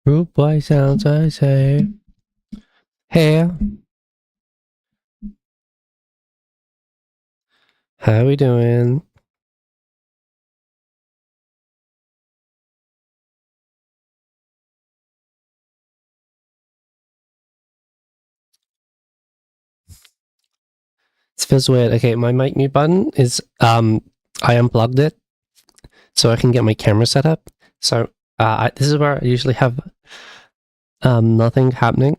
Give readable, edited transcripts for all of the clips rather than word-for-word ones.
Rude boy sounds I say. Hey, how we doing? It feels weird. Okay, my mic mute button is I unplugged it so I can get my camera set up. So this is where I usually have nothing happening.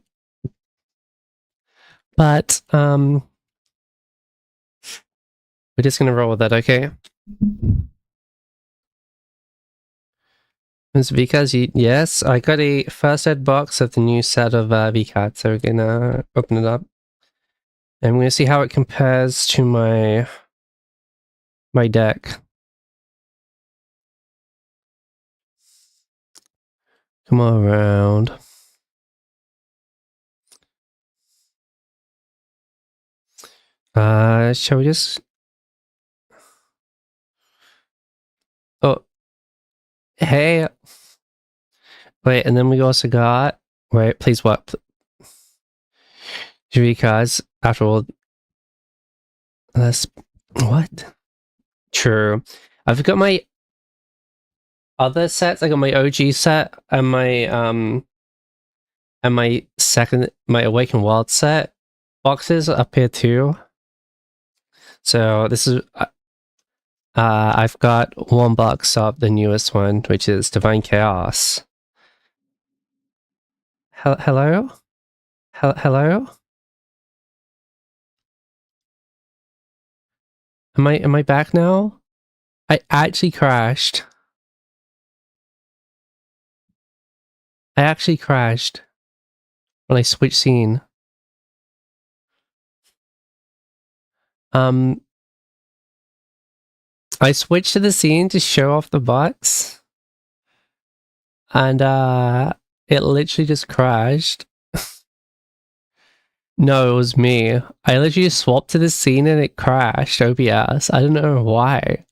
But we're just gonna roll with that, okay? It's because yes, I got a first ed box of the new set of Vcards, so we're gonna open it up. And we're gonna see how it compares to my deck. Come on around. Shall we just... Oh. Hey. Wait, and then we also got... Wait, please what? Because, after all... What? True. I've got my other sets. I got my OG set and my my Awakened Wild set boxes up here too. So this is I've got one box of the newest one, which is Divine Chaos. Hello? Hello? Am I back now? I actually crashed. I actually crashed when I switched scene. I switched to the scene to show off the box, and it literally just crashed. No, it was me. I literally just swapped to the scene and it crashed OBS. I don't know why.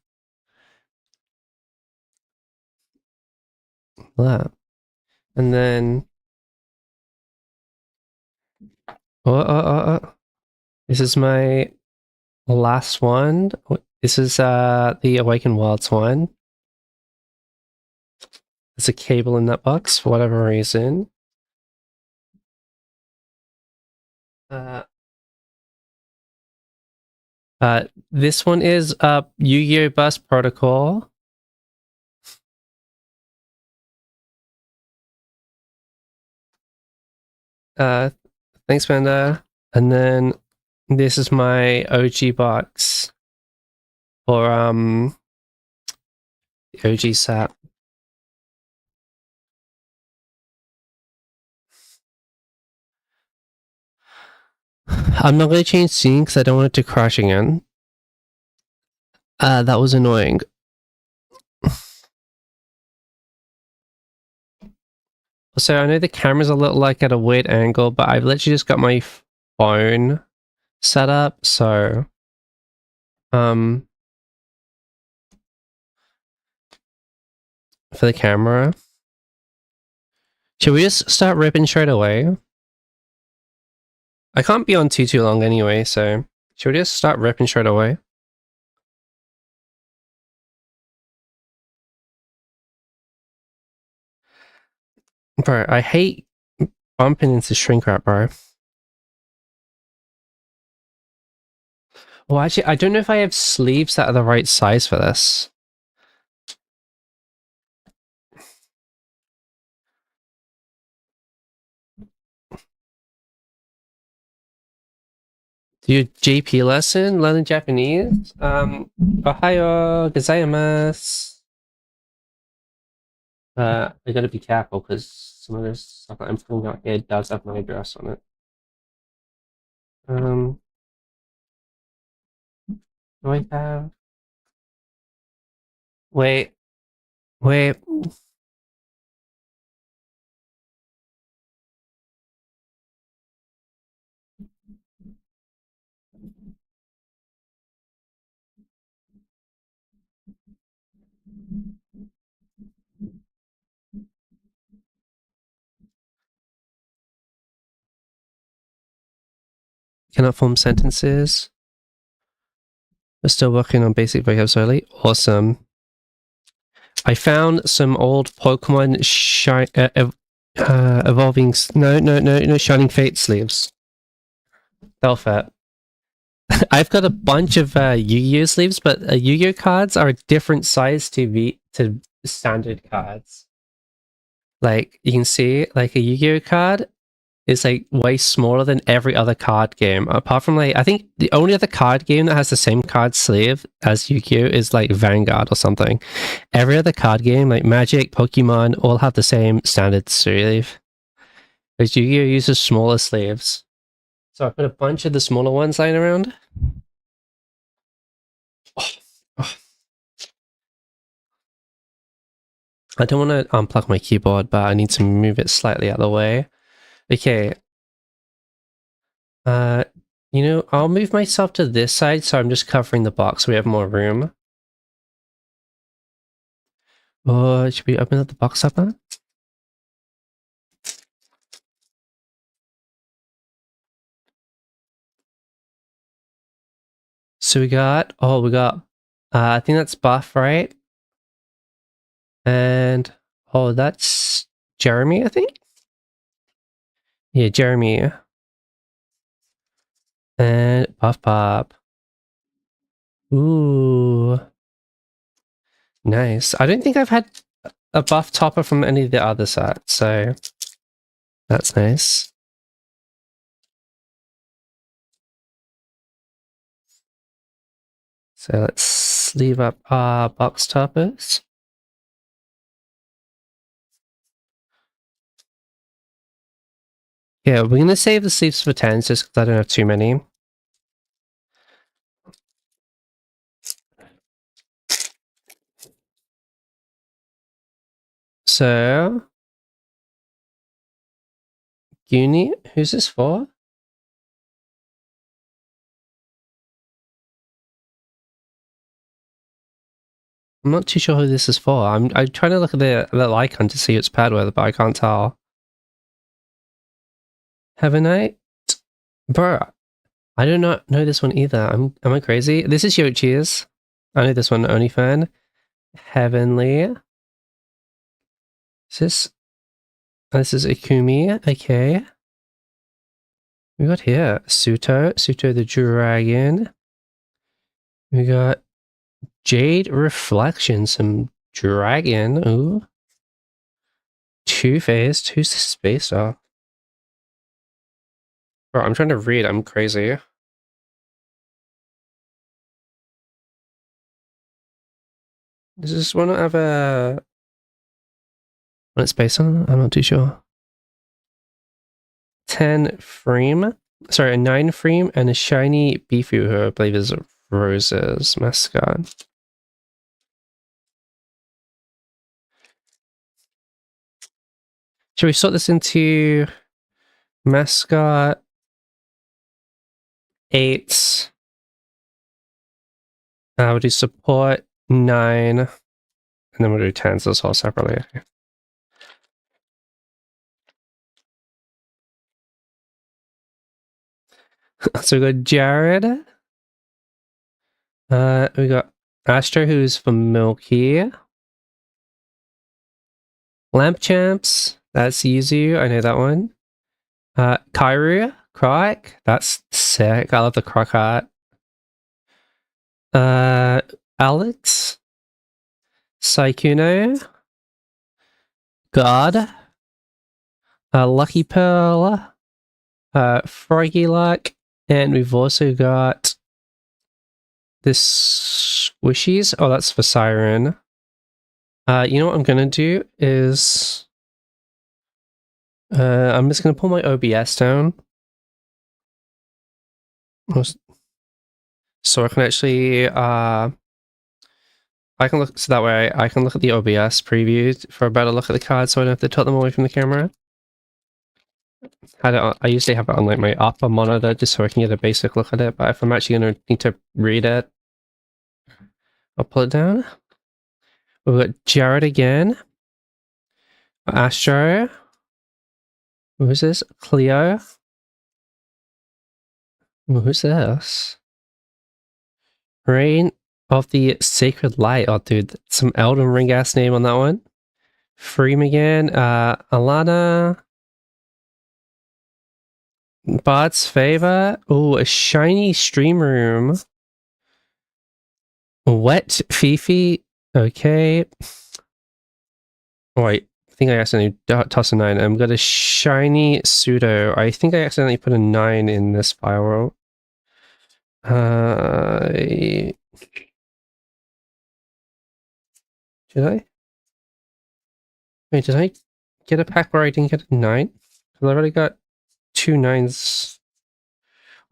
That. And then... This is my last one. This is the Awakened Wilds one. There's a cable in that box for whatever reason. This one is Yu-Gi-Oh! Burst Protocol. Thanks, Panda. And then this is my OG box for the OG set. I'm not going to change scene because I don't want it to crash again. That was annoying. So I know the camera's a little like at a weird angle, but I've literally just got my phone set up, so for the camera. Should we just start ripping straight away? I can't be on too long anyway, so should we just start ripping straight away? Bro, I hate bumping into shrink wrap, bro. Well, actually, I don't know if I have sleeves that are the right size for this. Do you JP lesson? Learning Japanese? Ohayo gozaimasu. I gotta be careful because some of this stuff that I'm pulling out here does have my address on it. Do I have... Wait. Cannot form sentences. We're still working on basic vocab slowly. Awesome. I found some old Pokemon evolving. No, Shining Fate sleeves. They'll fit. I've got a bunch of Yu-Gi-Oh sleeves, but Yu-Gi-Oh cards are a different size to standard cards. Like you can see, like a Yu-Gi-Oh card is like way smaller than every other card game. Apart from like, I think the only other card game that has the same card sleeve as Yu-Gi-Oh is like Vanguard or something. Every other card game, like Magic, Pokemon, all have the same standard sleeve. But Yu-Gi-Oh uses smaller sleeves. So I put a bunch of the smaller ones lying around. I don't want to unplug my keyboard, but I need to move it slightly out of the way. Okay. You know, I'll move myself to this side, so I'm just covering the box so we have more room. Oh, should we open up the box up then? So we got, I think that's Buff, right? And, oh, that's Jeremy, I think? Yeah, Jeremy. And Buff Pop. Ooh. Nice. I don't think I've had a buff topper from any of the other sets, so that's nice. So let's sleeve up our box toppers. Yeah, we're going to save the sleeves for 10s just because I don't have too many. So, Uni, who's this for? I'm not too sure who this is for. I'm trying to look at the little icon to see its pad with, but I can't tell. Heaven Knight? Bro, I do not know this one either. Am I crazy? This is Yochi's. I know this one, only fan. Heavenly. This is Ikumi, okay. We got here Suto the Dragon. We got Jade Reflection, some dragon. Ooh. Two-Faced. Who's this based off? Bro, I'm trying to read. I'm crazy. Does this one have a... what it's based on? I'm not too sure. 10 frame. Sorry, a 9 frame and a shiny Bifu, who I believe is Rose's mascot. Should we sort this into mascot 8? We'll do support 9, and then we'll do 10s as well separately. So we got Jared. We got Astro, who's from Milky. Lamp Champs, that's Yuzu, I know that one. Kairu, Croc, that's sick. I love the Croc art. Alex, Saikuno, God, Lucky Pearl, Froggy Luck, and we've also got this Squishies. Oh, that's for Siren. You know what I'm gonna do is I'm just gonna pull my OBS down so I can actually I can look, so that way I can look at the OBS preview for a better look at the cards, so I don't have to tilt them away from the camera. I usually have it on like my upper monitor just so I can get a basic look at it, but if I'm actually gonna need to read it, I'll pull it down. We've got Jared again. Astro. Who's this? Cleo. Ooh, who's this? Reign of the Sacred Light. Oh, dude, some Elden Ring ass name on that one. Freem again. Alana. Bard's Favor. Oh, a shiny stream room. Wet Fifi. Okay. Oh, wait. I think I accidentally tossed a 9. I've got a shiny pseudo. I think I accidentally put a 9 in this file. Did I? Wait, did I get a pack where I didn't get a 9? Because I've already got 2 9s.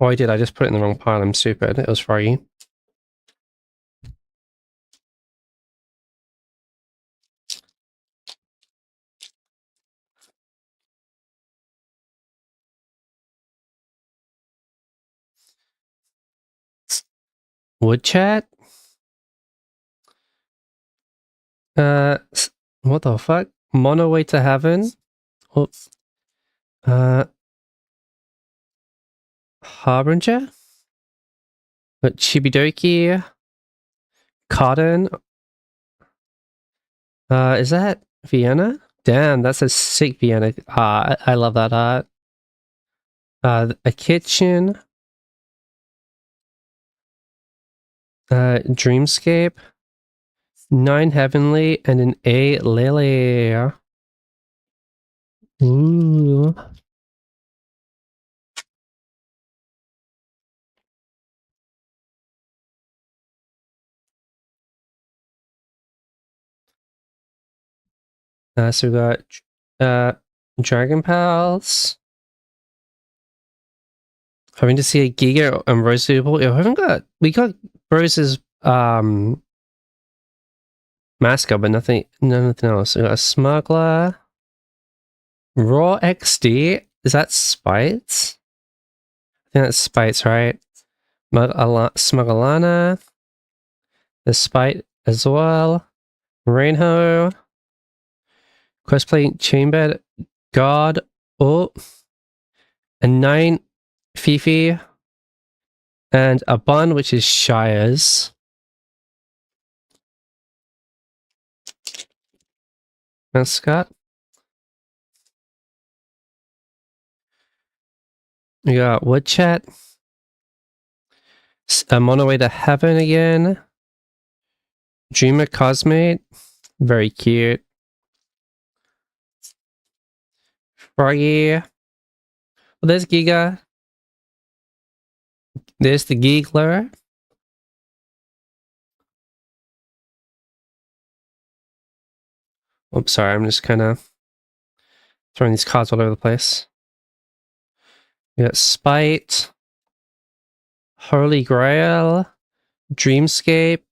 Oh, I did. I just put it in the wrong pile. I'm stupid. It was froggy. Wood chat? What the fuck? Mono Way to Heaven? Oops. Harbinger? Chibidoki? Cotton? Is that Vienna? Damn, that's a sick Vienna. I love that art. A kitchen. Dreamscape. 9 Heavenly and an A Lily. Ooh. So we got Dragon Pals. Hoping to see a Giga and Rose Double. Yeah, we got Rose's mascot, but nothing else. We got a Smuggler. Raw XD. Is that Spites? I think that's Spites, right? Smugglana. The Spite as well. Rainho. Questplay Chamber. God. Oh. A 9 Fifi. And a Bun, which is Shire's. Mascot. We got Woodchat. Mono Way to Heaven again. Dreamer Cosmate. Very cute. Froggy. Well, there's Giga. There's the Giggler. Oops, sorry, I'm just kind of throwing these cards all over the place. We got Spite. Holy Grail. Dreamscape.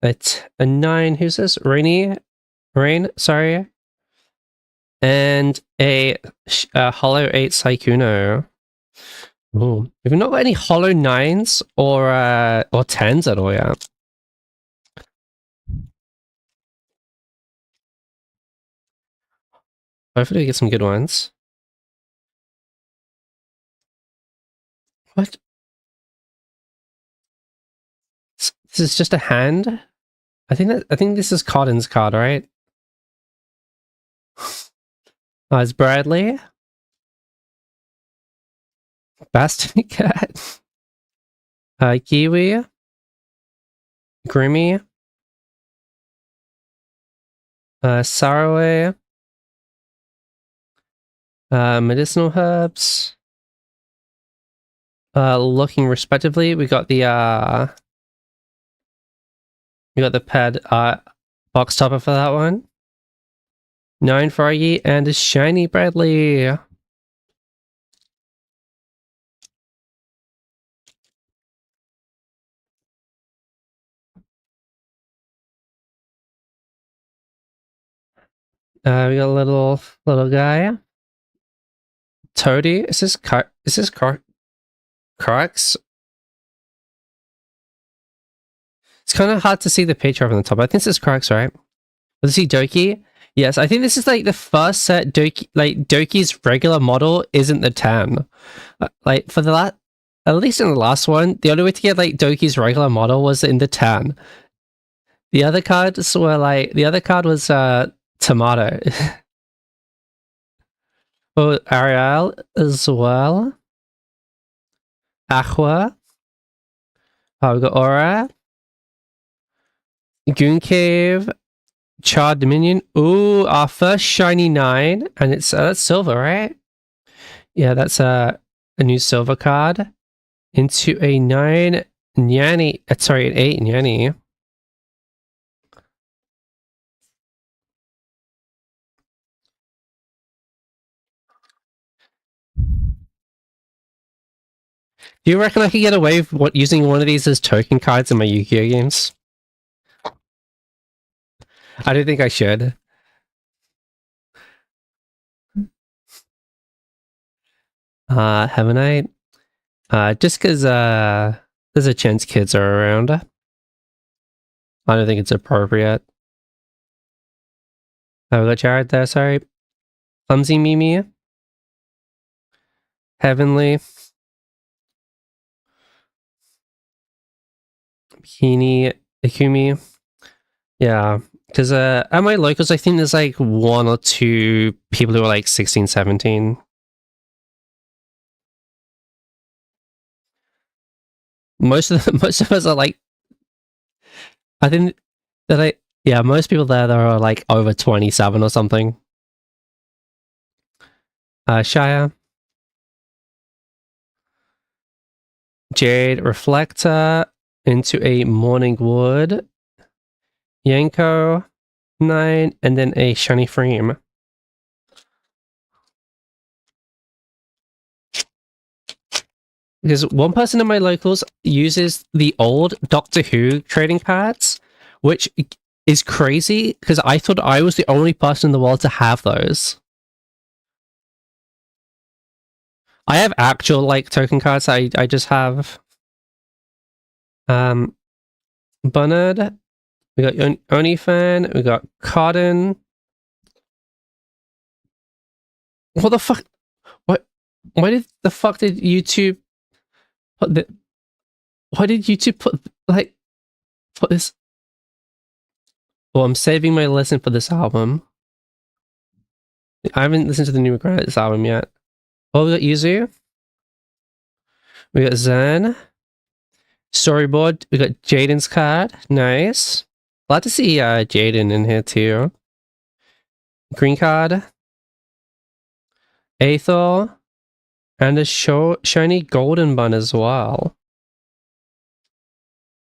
A 9. Who's this? Rain, sorry. And a Hollow 8 Saikuno. Ooh. We've not got any Hollow 9s or 10s at all yet. Hopefully we get some good ones. What? This is just a hand? I think this is Cotton's card, right? Oh, it's Bradley. Bastion Cat. Kiwi. Grimmy. Saraway. Medicinal herbs. Looking respectively, we got the pad box topper for that one. 9 Froggy and a shiny Bradley. We got a little guy. Toady. Is this Crux? It's kind of hard to see the picture up on the top. I think this is Crux, right? Let's see Doki. Yes, I think this is like the first set Doki. Like Doki's regular model isn't the 10. Like for the At least in the last one, the only way to get like Doki's regular model was in the 10. The other cards were like the other card was Tomato. Oh, Ariel as well. Aqua. Oh, we got Aura. Goon Cave. Charred Dominion. Ooh, our first shiny 9. And it's that's silver, right? Yeah, that's a new silver card. Into a 9 Nyanny. Sorry, an 8 Nyanny. Do you reckon I could get away with using one of these as token cards in my Yu-Gi-Oh games? I don't think I should. Heavenite. Just because there's a chance kids are around. I don't think it's appropriate. Oh, we got Jared there, sorry. Clumsy Mimi. Heavenly. Bikini. Ikumi. Yeah. Because at my locals, I think there's like 1 or 2 people who are like 16, 17. Most of us are like, I think that yeah, most people there are like over 27 or something. Shire. Jade Reflector into a Morning Wood. Yanko 9, and then a shiny frame. Because one person in my locals uses the old Doctor Who trading cards, which is crazy because I thought I was the only person in the world to have those. I have actual like token cards. I just have Bernard. We got Onifan. We got Cotton. What the fuck? What? Why did the fuck did YouTube put the? Why did YouTube put this? Well, I'm saving my listen for this album. I haven't listened to the new Granite's album yet. Oh, we got Yuzu. We got Zen. Storyboard. We got Jaden's card. Nice. Glad to see Jaden in here too. Green card. Aethor. And a shiny golden bun as well.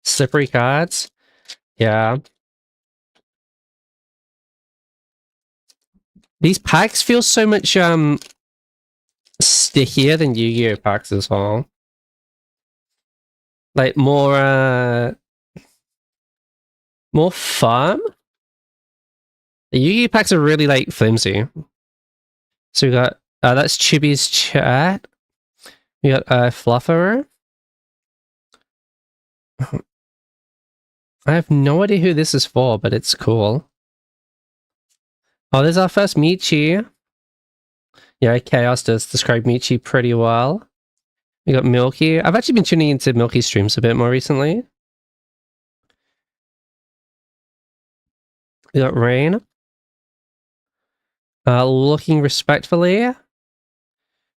Slippery cards. Yeah. These packs feel so much stickier than Yu-Gi-Oh packs as well. Like more firm. The Yu-Gi-Oh packs are really like flimsy. So we got that's Chibi's chat. We got Fluffer. I have no idea who this is for, but it's cool. Oh, there's our first Michi. Yeah, Chaos does describe Michi pretty well. We got Milky. I've actually been tuning into Milky streams a bit more recently. We got Rain. Looking respectfully.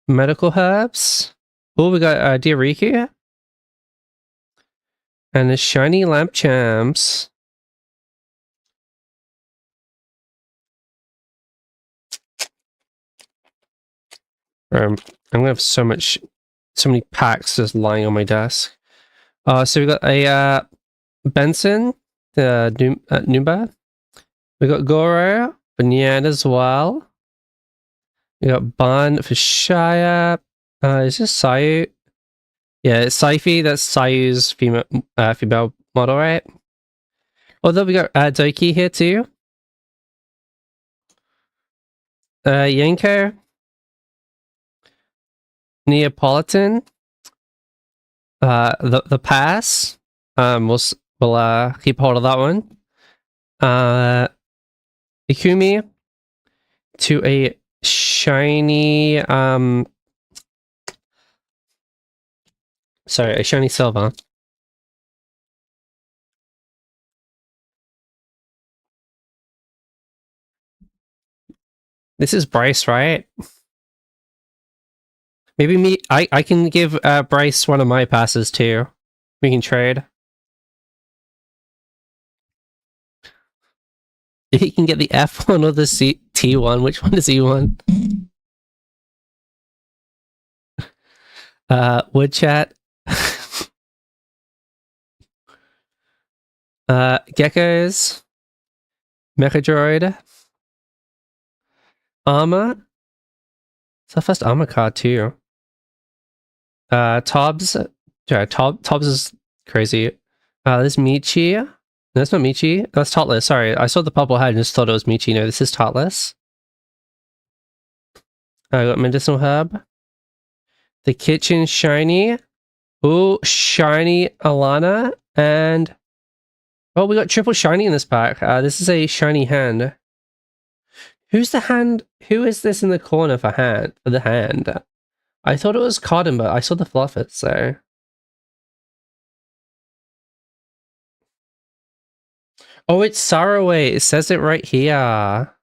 Medical Herbs. Oh, we got Diariki. And the Shiny Lamp Champs. I'm gonna have so many packs just lying on my desk. So we got a Benson, the Numba. We got Goro, Banyan as well. We got Ban for Shia. Is this Sayu? Yeah, it's Saifi. That's Sayu's female model, right? Although we got Doki here too. Yanko. Neapolitan. The pass. We'll keep hold of that one. Ikumi to a shiny Sorry, a shiny silver. This is Bryce, right? Maybe me. I can give Bryce one of my passes too. We can trade. If he can get the F1 or the T1, which one does he want? Wood chat. Geckos. Mechadroid. Armor. It's our first armor card too. Tobbs. Yeah, Tobbs is crazy. This Michi. No, that's not Michi. That's Totless. Sorry, I saw the purple head and just thought it was Michi. No, this is Totless. I got Medicinal Herb. The Kitchen Shiny. Ooh, Shiny Alana. And... oh, we got triple Shiny in this pack. This is a Shiny hand. Who's the hand? Who is this in the corner for the hand? I thought it was Cotton, but I saw the Fluffet, so... oh, it's Saraway. It says it right here.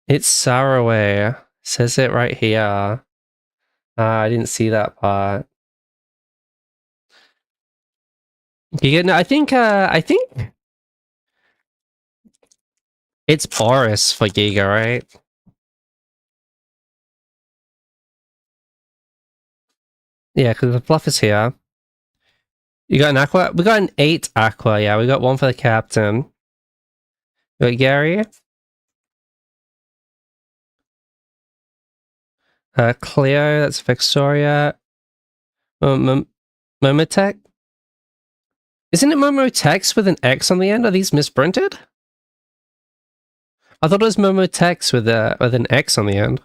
It's Saraway. It says it right here. I didn't see that part. No, I think it's Boris for Giga, right? Yeah, because the Fluff is here. You got an Aqua? We got an 8 Aqua, yeah. We got one for the Captain. We got Gary. Cleo, that's Victoria. Momotech? Isn't it Momotex with an X on the end? Are these misprinted? I thought it was Momotex with an X on the end.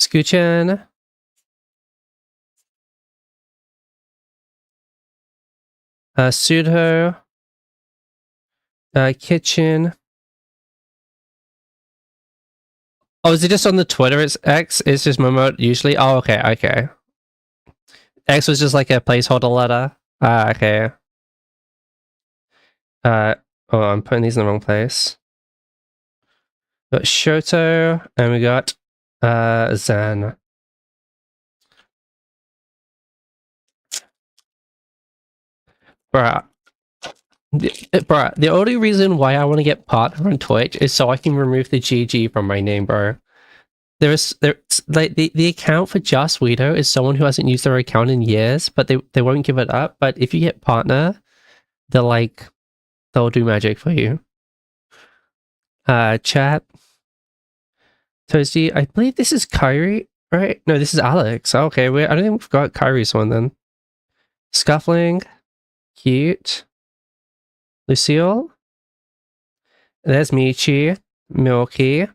Scoochan. Pseudo. Kitchen. Oh, is it just on the Twitter? It's X? It's just Momo usually? Oh, okay, okay. X was just like a placeholder letter. Okay. Oh, I'm putting these in the wrong place. We got Shoto, and we got Zan. Bruh. Bruh, the only reason why I want to get partner on Twitch is so I can remove the GG from my name, bro. There's like the account for Just Weedo is someone who hasn't used their account in years, but they won't give it up. But if you get partner, they'll do magic for you. Chat. Toasty, I believe this is Kyrie, right? No, this is Alex. Okay, I don't think we've got Kyrie's one then. Scuffling. Cute. Lucille. There's Michi. Milky.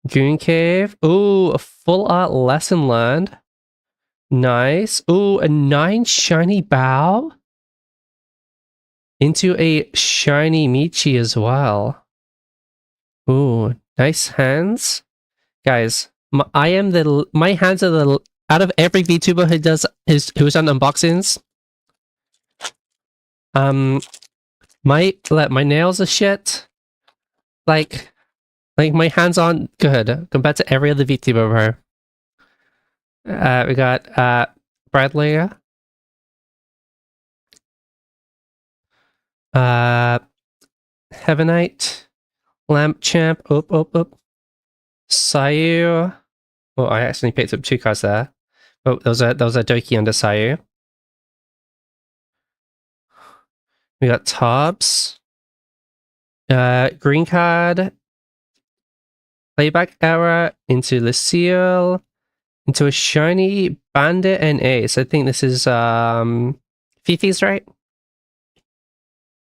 Goon Cave. Ooh, a full art lesson learned. Nice. Ooh, a 9 shiny bow. Into a shiny Michi as well. Ooh, nice hands. Guys, my hands are the... out of every VTuber who's done unboxings, my nails are shit. Like my hands aren't good compared to every other VTuber, bro. We got Bradley. Heavenite. Lamp Champ. Up. Sayu. Oh, I accidentally picked up 2 cards there. Oh, there was a Doki under Sayu. We got Tobbs. Green card. Playback error into Lucille. Into a shiny Bandit and Ace. I think this is Fifi's, right? I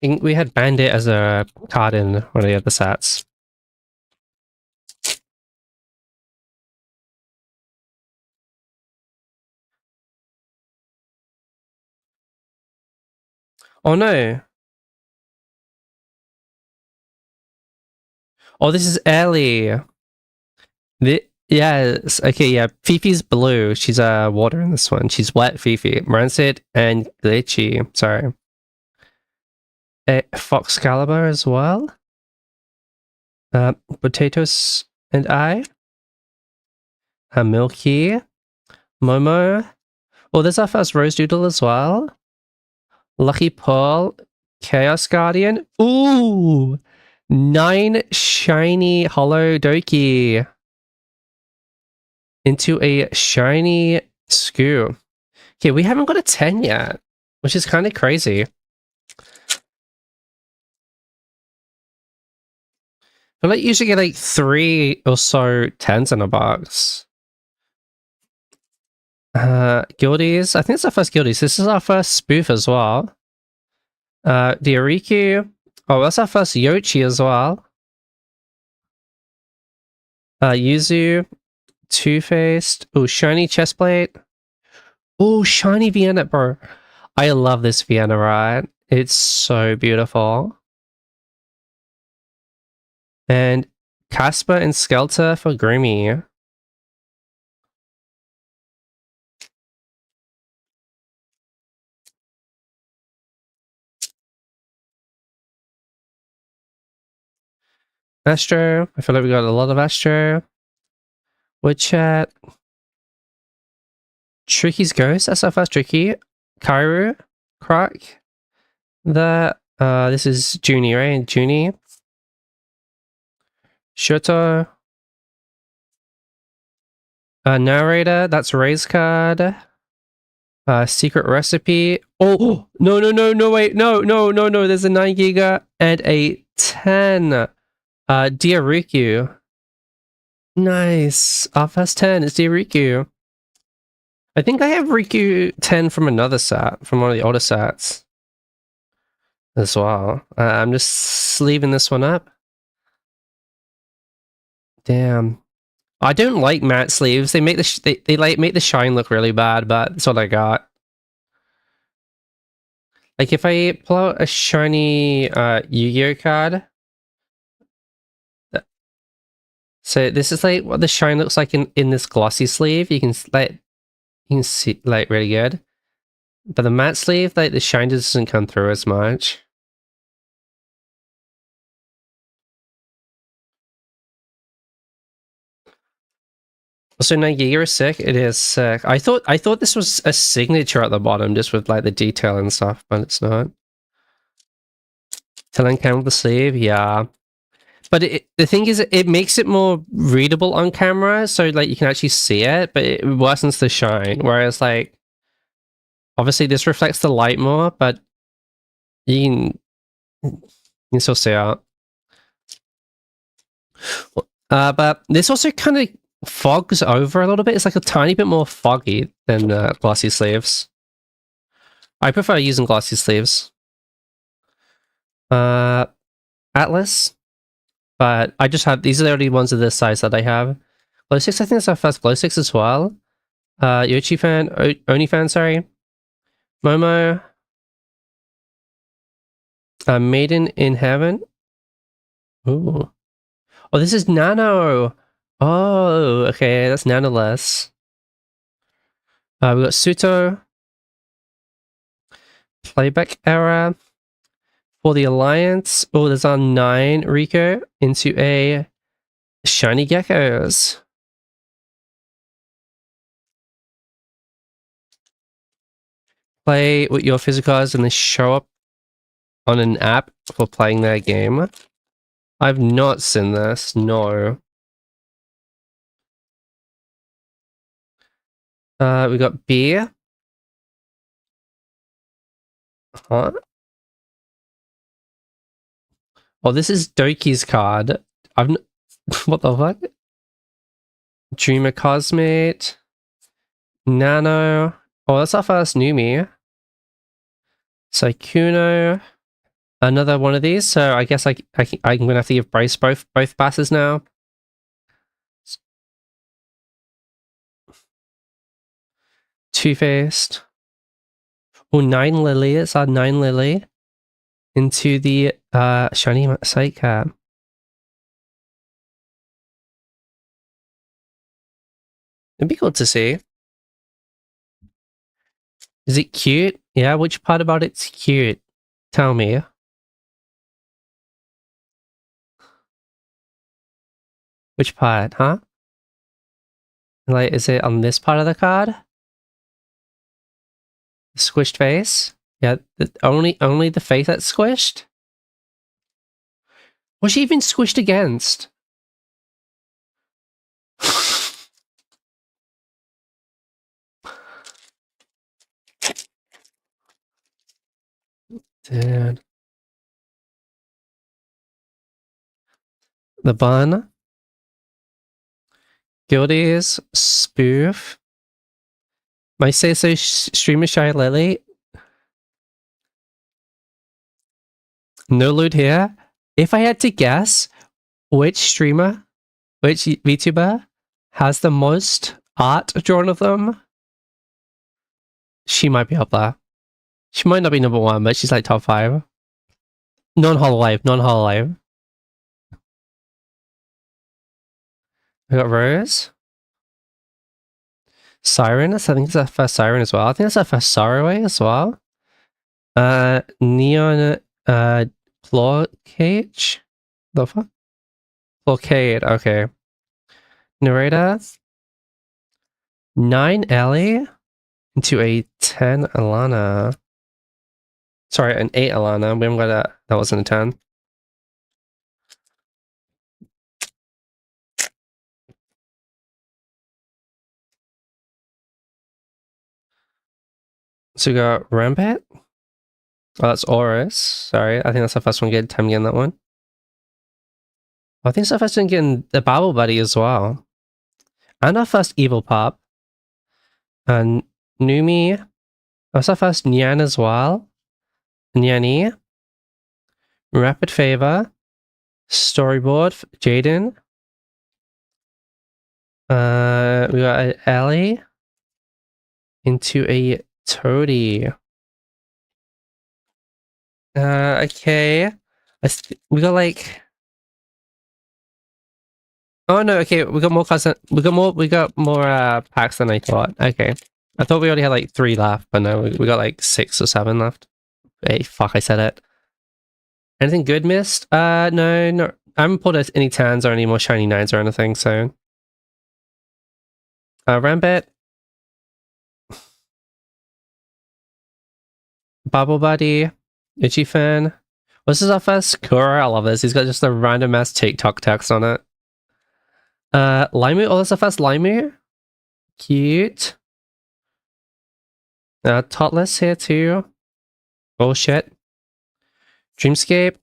think we had Bandit as a card in one of the other sets. Oh no. Oh, this is Ellie. Yes. Okay, yeah. Fifi's blue. She's water in this one. She's wet Fifi. Rancid and glitchy. Sorry. Foxcalibur as well. Potatoes and I. Milky. Momo. Oh, there's our first Rose Doodle as well. Lucky Pearl. Chaos Guardian. Ooh! 9 shiny Hollow Doki. Into a shiny Skoo. Okay, we haven't got a 10 yet, which is kind of crazy. I like usually get like 3 or so 10s in a box. Guildies. I think it's our first Guildies. This is our first spoof as well. Diariku. Oh, that's our first Yoshi as well. Yuzu. Two-Faced. Oh, shiny chestplate. Oh, shiny Vienna, bro. I love this Vienna, right? It's so beautiful. And Casper and Skelter for Grimmy. Astro. I feel like we got a lot of Astro. Woodchat. Tricky's Ghost. That's our first Tricky. Kairu. Croc. This is Junie, right? Junie. Shoto. Narrator. That's Ray's card. Secret Recipe. Oh, no, wait. No. There's a 9 Giga and a 10. Dear Riku. Nice. Our first 10 is Dear Riku. I think I have Riku 10 from another set, from one of the older sets as well. I'm just sleeving this one up. Damn. I don't like matte sleeves. They make the they like make the shine look really bad, but that's what I got. Like if I pull out a shiny Yu-Gi-Oh card. So this is like what the shine looks like in this glossy sleeve. You can see like really good. But the matte sleeve, like the shine doesn't come through as much. Also, Nigeria is sick. It is sick. I thought this was a signature at the bottom, just with like the detail and stuff, but it's not. Telling count the sleeve, yeah. But the thing is, it makes it more readable on camera, so like you can actually see it, but it worsens the shine. Whereas like, obviously this reflects the light more, but you can still see it. But this also kind of fogs over a little bit. It's like a tiny bit more foggy than glossy sleeves. I prefer using glossy sleeves. Atlas. But I just have, these are the only ones of this size that I have. Glow 6, I think it's our first Glow 6 as well. Yoshi fan, Oni fan, sorry. Momo. Maiden in Heaven. Ooh. Oh, this is Nano. Oh, okay, that's Nanoless. We got Suto. Playback Era. For the Alliance. Oh, there's our 9 Rico into a Shiny Geckos. Play with your physical cards and they show up on an app for playing that game. I've not seen this, no. We got beer. Huh? Oh, this is Doki's card. What the fuck? Dreamer Cosmate. Nano. Oh, that's our first Numi. Saikuno. Another one of these, so I guess I'm gonna have to give Brace both passes now. Two-Faced. Oh, 9 Lily. It's our 9 Lily. Into the shiny sight cap. It'd be cool to see. Is it cute? Yeah, which part about it's cute? Tell me. Which part, huh? Like, is it on this part of the card? Squished face? Yeah, only the face that's squished? What's she even squished against? Dude. The bun. Guilty's spoof. My say so streamer Shy Lily. No loot here. If I had to guess which streamer, which VTuber has the most art drawn of them, she might be up there. She might not be number one, but she's like top 5. Non-hololive, non-hololive. We got Rose. Siren, I think it's our first Siren as well. I think that's our first Sorrowway as well. Neon, Claw Cage? The fuck? Blockade, okay. Narrator. 9 Ellie into a 10 Alana. Sorry, an 8 Alana. We haven't got that. That wasn't a 10. So we got Rampant. Oh, that's Oris. Sorry, I think that's the first one getting time getting that one. I think it's the first one getting the Babble Buddy as well. And our first Evil Pop. And Numi. That's our first Nyan as well. Nyani. Rapid Favor. Storyboard. Jaden. We got Ellie. Into a Toadie. Okay. We got like... Oh no, okay, we got more packs than I thought. Okay. I thought we already had like 3 left, but no, we got like 6 or 7 left. Hey, fuck, I said it. Anything good missed? No. I haven't pulled any 10s or any more shiny 9s or anything, so... Rampant. Bubble Buddy. Itchy Fan. This is our first Kura. I love this. He's got just a random ass TikTok text on it. Limu. Oh, that's our first Limu. Cute. Totless here too. Oh shit. Dreamscape.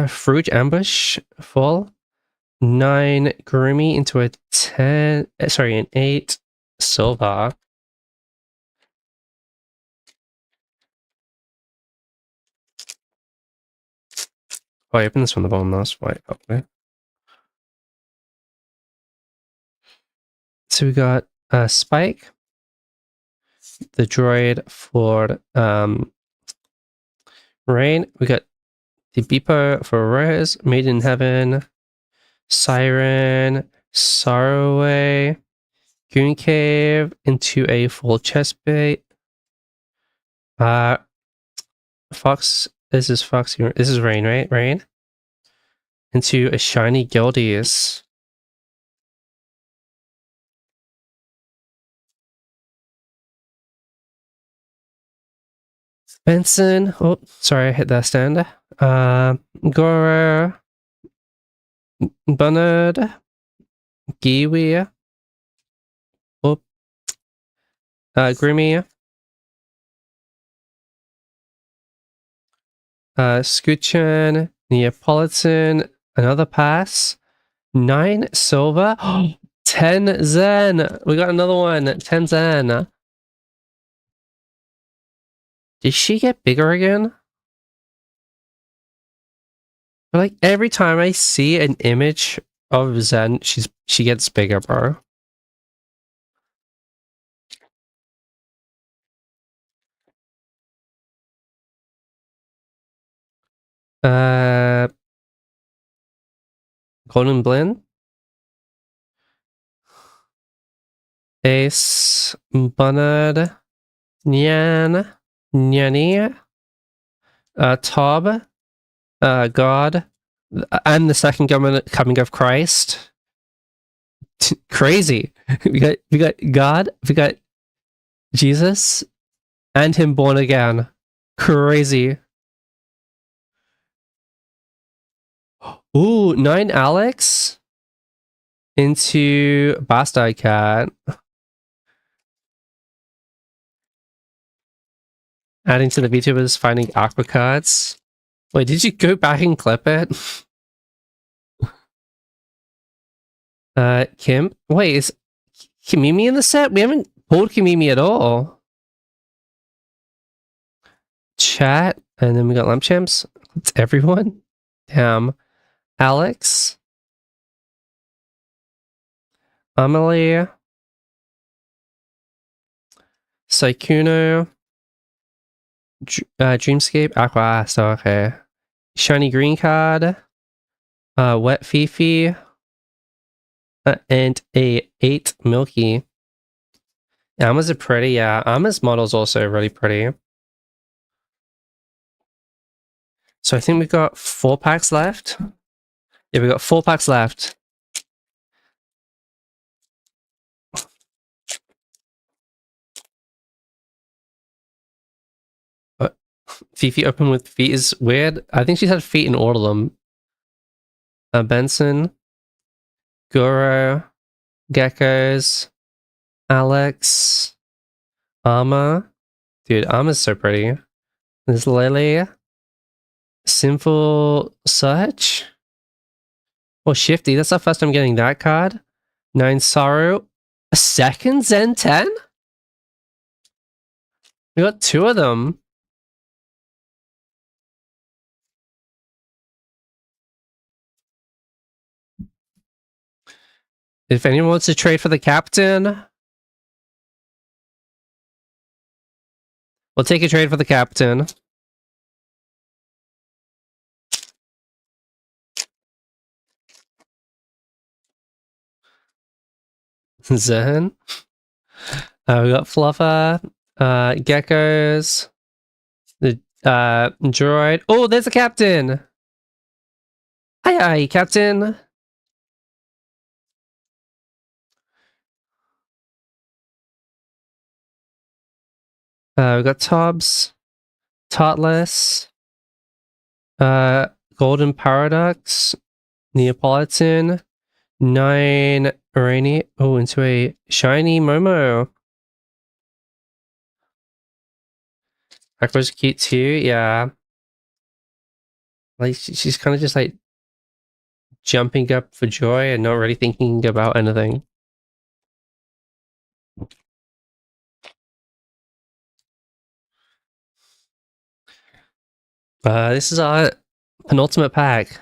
Fruit Ambush. Full. 9 Groomy into a 10. Sorry, an 8 Silver. Oh, I opened this from the bottom last. Wait, okay. So we got Spike. The droid for Rain. We got the Beeper for Rose. Made in Heaven. Siren. Sorrowway. Goon Cave into a full chest bait. Fox. This is Fox. This is Rain, right? Rain. Into a shiny Gildies. Benson. Oh, sorry, I hit that stand. Gora. Bernard. Giwi. Oh. Grimmy. Scoochin. Neapolitan. Another pass. 9 silver. 10 Zen. We got another one. 10 Zen. Did she get bigger again? But like every time I see an image of Zen, she gets bigger, bro. Golden Blend. Ace, Bernard, Nyan, Nyanny, Tob, God, and the second coming of Christ. Crazy. We got God, we got Jesus, and him born again. Crazy. Ooh, 9 Alex into Bastard Cat. Adding to the VTubers finding Aqua cards. Wait, did you go back and clip it? Kim? Wait, is Kimimi in the set? We haven't pulled Kimimi at all. Chat, and then we got Lamp Champs. It's everyone. Damn. Alex. Amelie. Saikuno. Dreamscape. Aqua. So, okay. Shiny green card. Wet Fifi. And a 8 Milky. Almas are pretty, yeah. Alma's model's also really pretty. So I think we've got 4 packs left. Yeah, we've got 4 packs left. Fifi open with feet is weird. I think she's had feet in all of them. Benson. Goro. Geckos. Alex. Arma. Dude, Arma's so pretty. There's Lily. Sinful Search. Oh, Shifty. That's our first time getting that card. 9 Sorrow. A second Zen 10? We got 2 of them. If anyone wants to trade for the captain, we'll take a trade for the captain. Zen. We got Fluffer, Geckos, the droid. Oh, there's a captain. Hi, captain. We got Tobbs, Totless, Golden Paradox, Neapolitan, 9 Rainy. Oh, into a shiny Momo. Aqua's cute too, yeah. Like, she's kind of just like jumping up for joy and not really thinking about anything. This is our penultimate pack.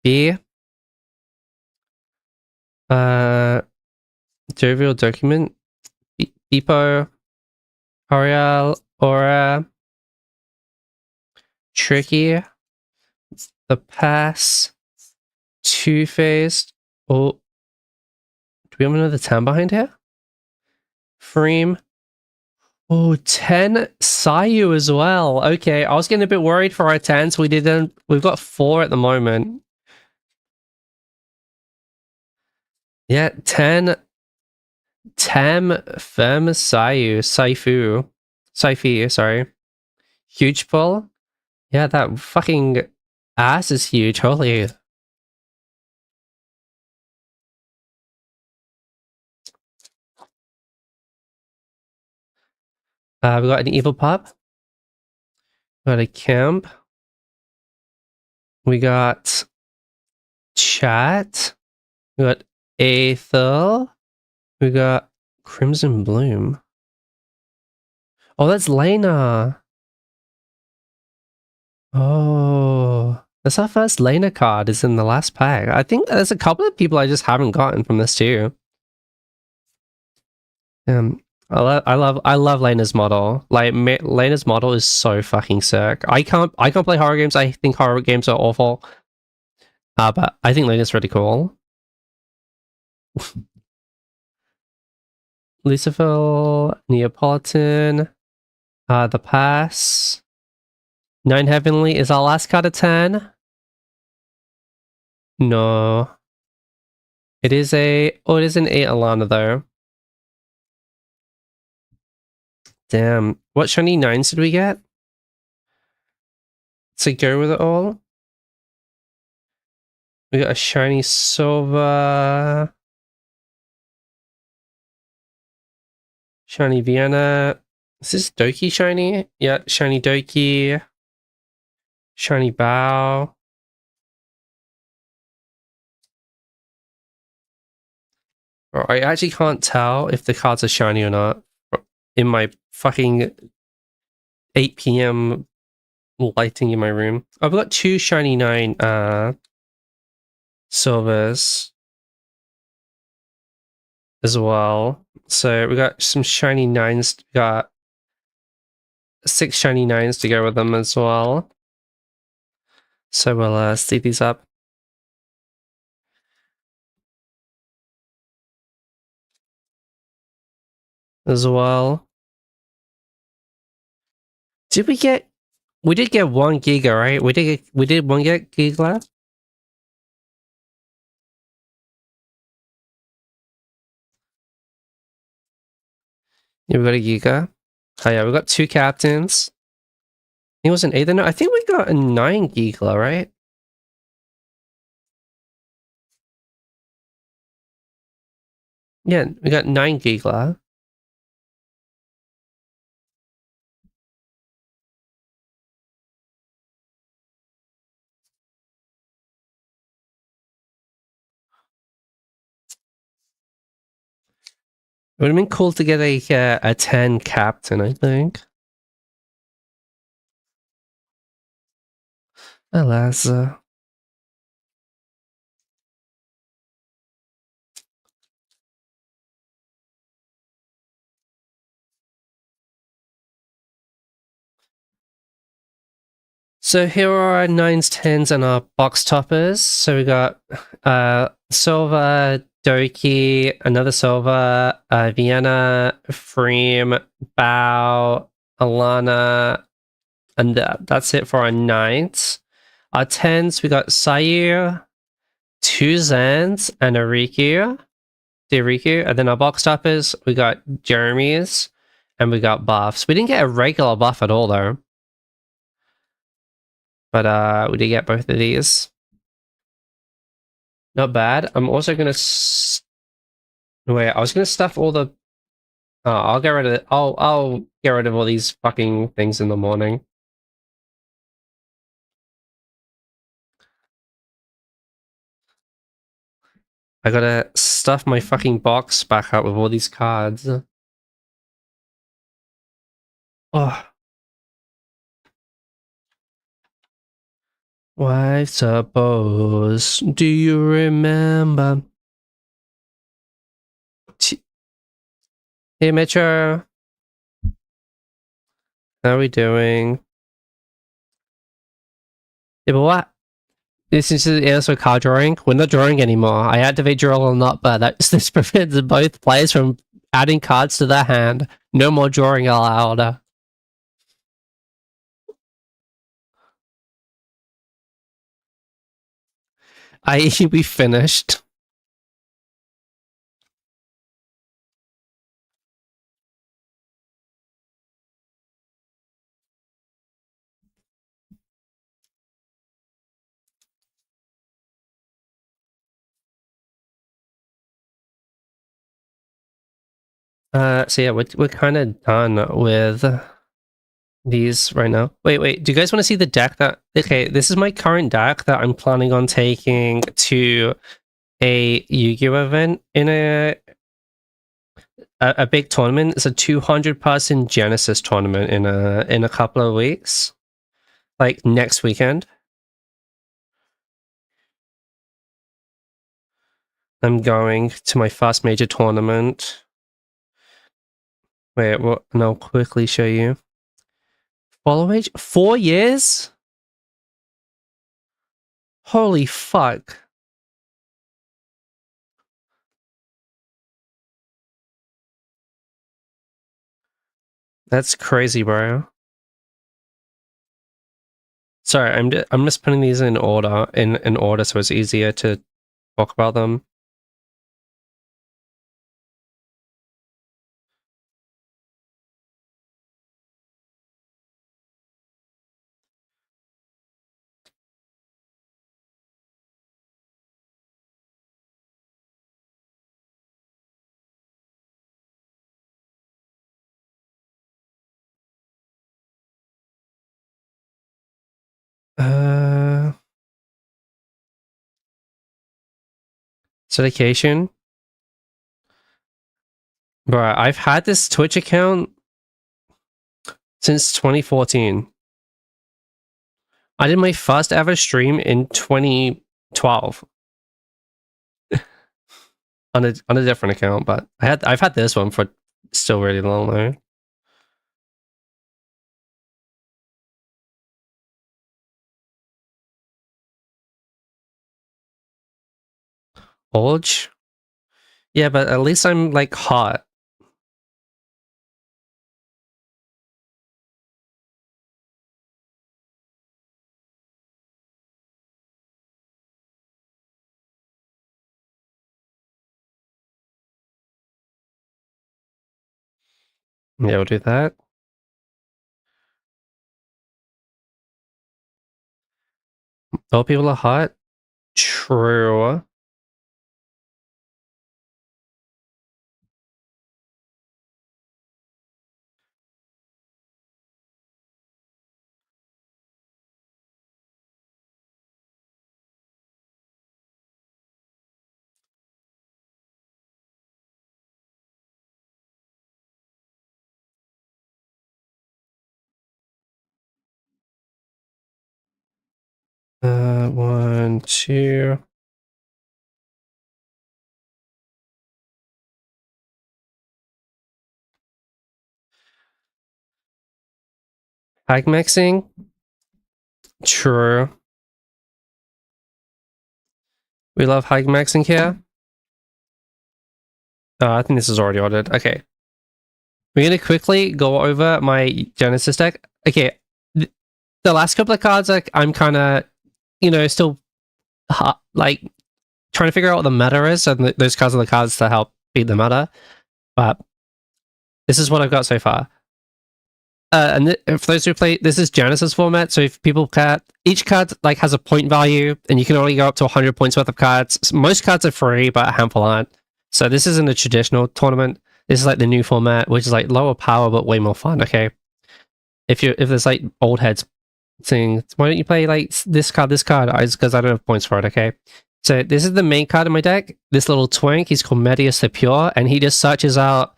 B. Jovial Document. Beepo. Oriel. Aura. Tricky. The Pass. Two-Faced. Oh. Do we have another 10 behind here? Freem. Oh, 10 Sayu as well. Okay, I was getting a bit worried for our 10s. We've got 4 at the moment. Yeah, 10 Tem Fem Sayu. Saifu, sorry. Huge pull. Yeah, that fucking ass is huge. Holy. We got an evil pup. We got a camp. We got chat. We got Aethel. We got Crimson Bloom. Oh, that's Lena. Oh, that's our first Lena card is in the last pack. I think there's a couple of people I just haven't gotten from this too. I love Lena's model. Like Lena's model is so fucking sick. I can't play horror games. I think horror games are awful. But I think Lena's really cool. Lucifer, Neapolitan, the Pass. 9 Heavenly is our last card of 10. No. It is a... Oh, it is an 8 Alana though. Damn. What shiny 9s did we get? To go with it all? We got a shiny Silver... Shiny Vienna. Is this Doki shiny? Yeah, shiny Doki. Shiny Bow. I actually can't tell if the cards are shiny or not in my fucking 8 PM lighting in my room. I've got 2 shiny 9 silvers as well. So we got some shiny 9s. We got 6 shiny 9s to go with them as well. So we'll speed these up. As well. Did we get... We did get 1 Giga, right? We did 1 get Giga? Yeah, we got a Giga. Oh yeah, we got 2 captains. It was an 8. No, I think we got a 9 Giga, right? Yeah, we got 9 Giga. It would have been cool to get a 10 captain, I think. Alas. So here are our 9s, 10s, and our box toppers. So we got Silver, Doki, another Silver, Vienna, Freem, Bao, Alana, and that's it for our 9s. Our 10s, we got Sayu, 2 Zans, and a Riku. The Riku. And then our box toppers, we got Jeremy's, and we got buffs. We didn't get a regular buff at all, though. But we did get both of these. Not bad. I'm also gonna... Wait, I was gonna stuff all the... Oh, I'll get rid of it. I'll get rid of all these fucking things in the morning. I gotta stuff my fucking box back up with all these cards. Oh. Why suppose? Do you remember? Hey, Metro. How are we doing? Yeah, but what? This is the answer card drawing. We're not drawing anymore. I activate draw or not, but this prevents both players from adding cards to their hand. No more drawing allowed. We finished. So yeah, we're kind of done with these right now. Wait. Do you guys want to see the deck that... Okay, this is my current deck that I'm planning on taking to a Yu-Gi-Oh event in a big tournament. It's a 200-person Genesis tournament in a couple of weeks. Like, next weekend. I'm going to my first major tournament. Wait, what? And I'll quickly show you. Follow age? 4 years? Holy fuck. That's crazy, bro. Sorry, I'm just putting these in order in order so it's easier to talk about them. Dedication. Bro, I've had this Twitch account since 2014. I did my first ever stream in 2012 on a different account, but I've had this one for still really long though. Orge? Yeah, but at least I'm like hot. Yeah, we'll do that. All people are hot? True. One, two. Hag mixing? True. We love hag maxing here. I think this is already ordered. Okay. We're going to quickly go over my Genesis deck. Okay. The last couple of cards, like, I'm kind of, you know, still like trying to figure out what the meta is, and those cards are the cards to help beat the meta. But this is what I've got so far. And for those who play, this is Genesis format. So if people can, each card like has a point value, and you can only go up to 100 points worth of cards. Most cards are free, but a handful aren't. So this isn't a traditional tournament. This is like the new format, which is like lower power but way more fun. Okay, if there's like old heads saying, why don't you play like this card? It's because I don't have points for it. Okay, so this is the main card in my deck. This little twink, he's called Medius the Pure, and he just searches out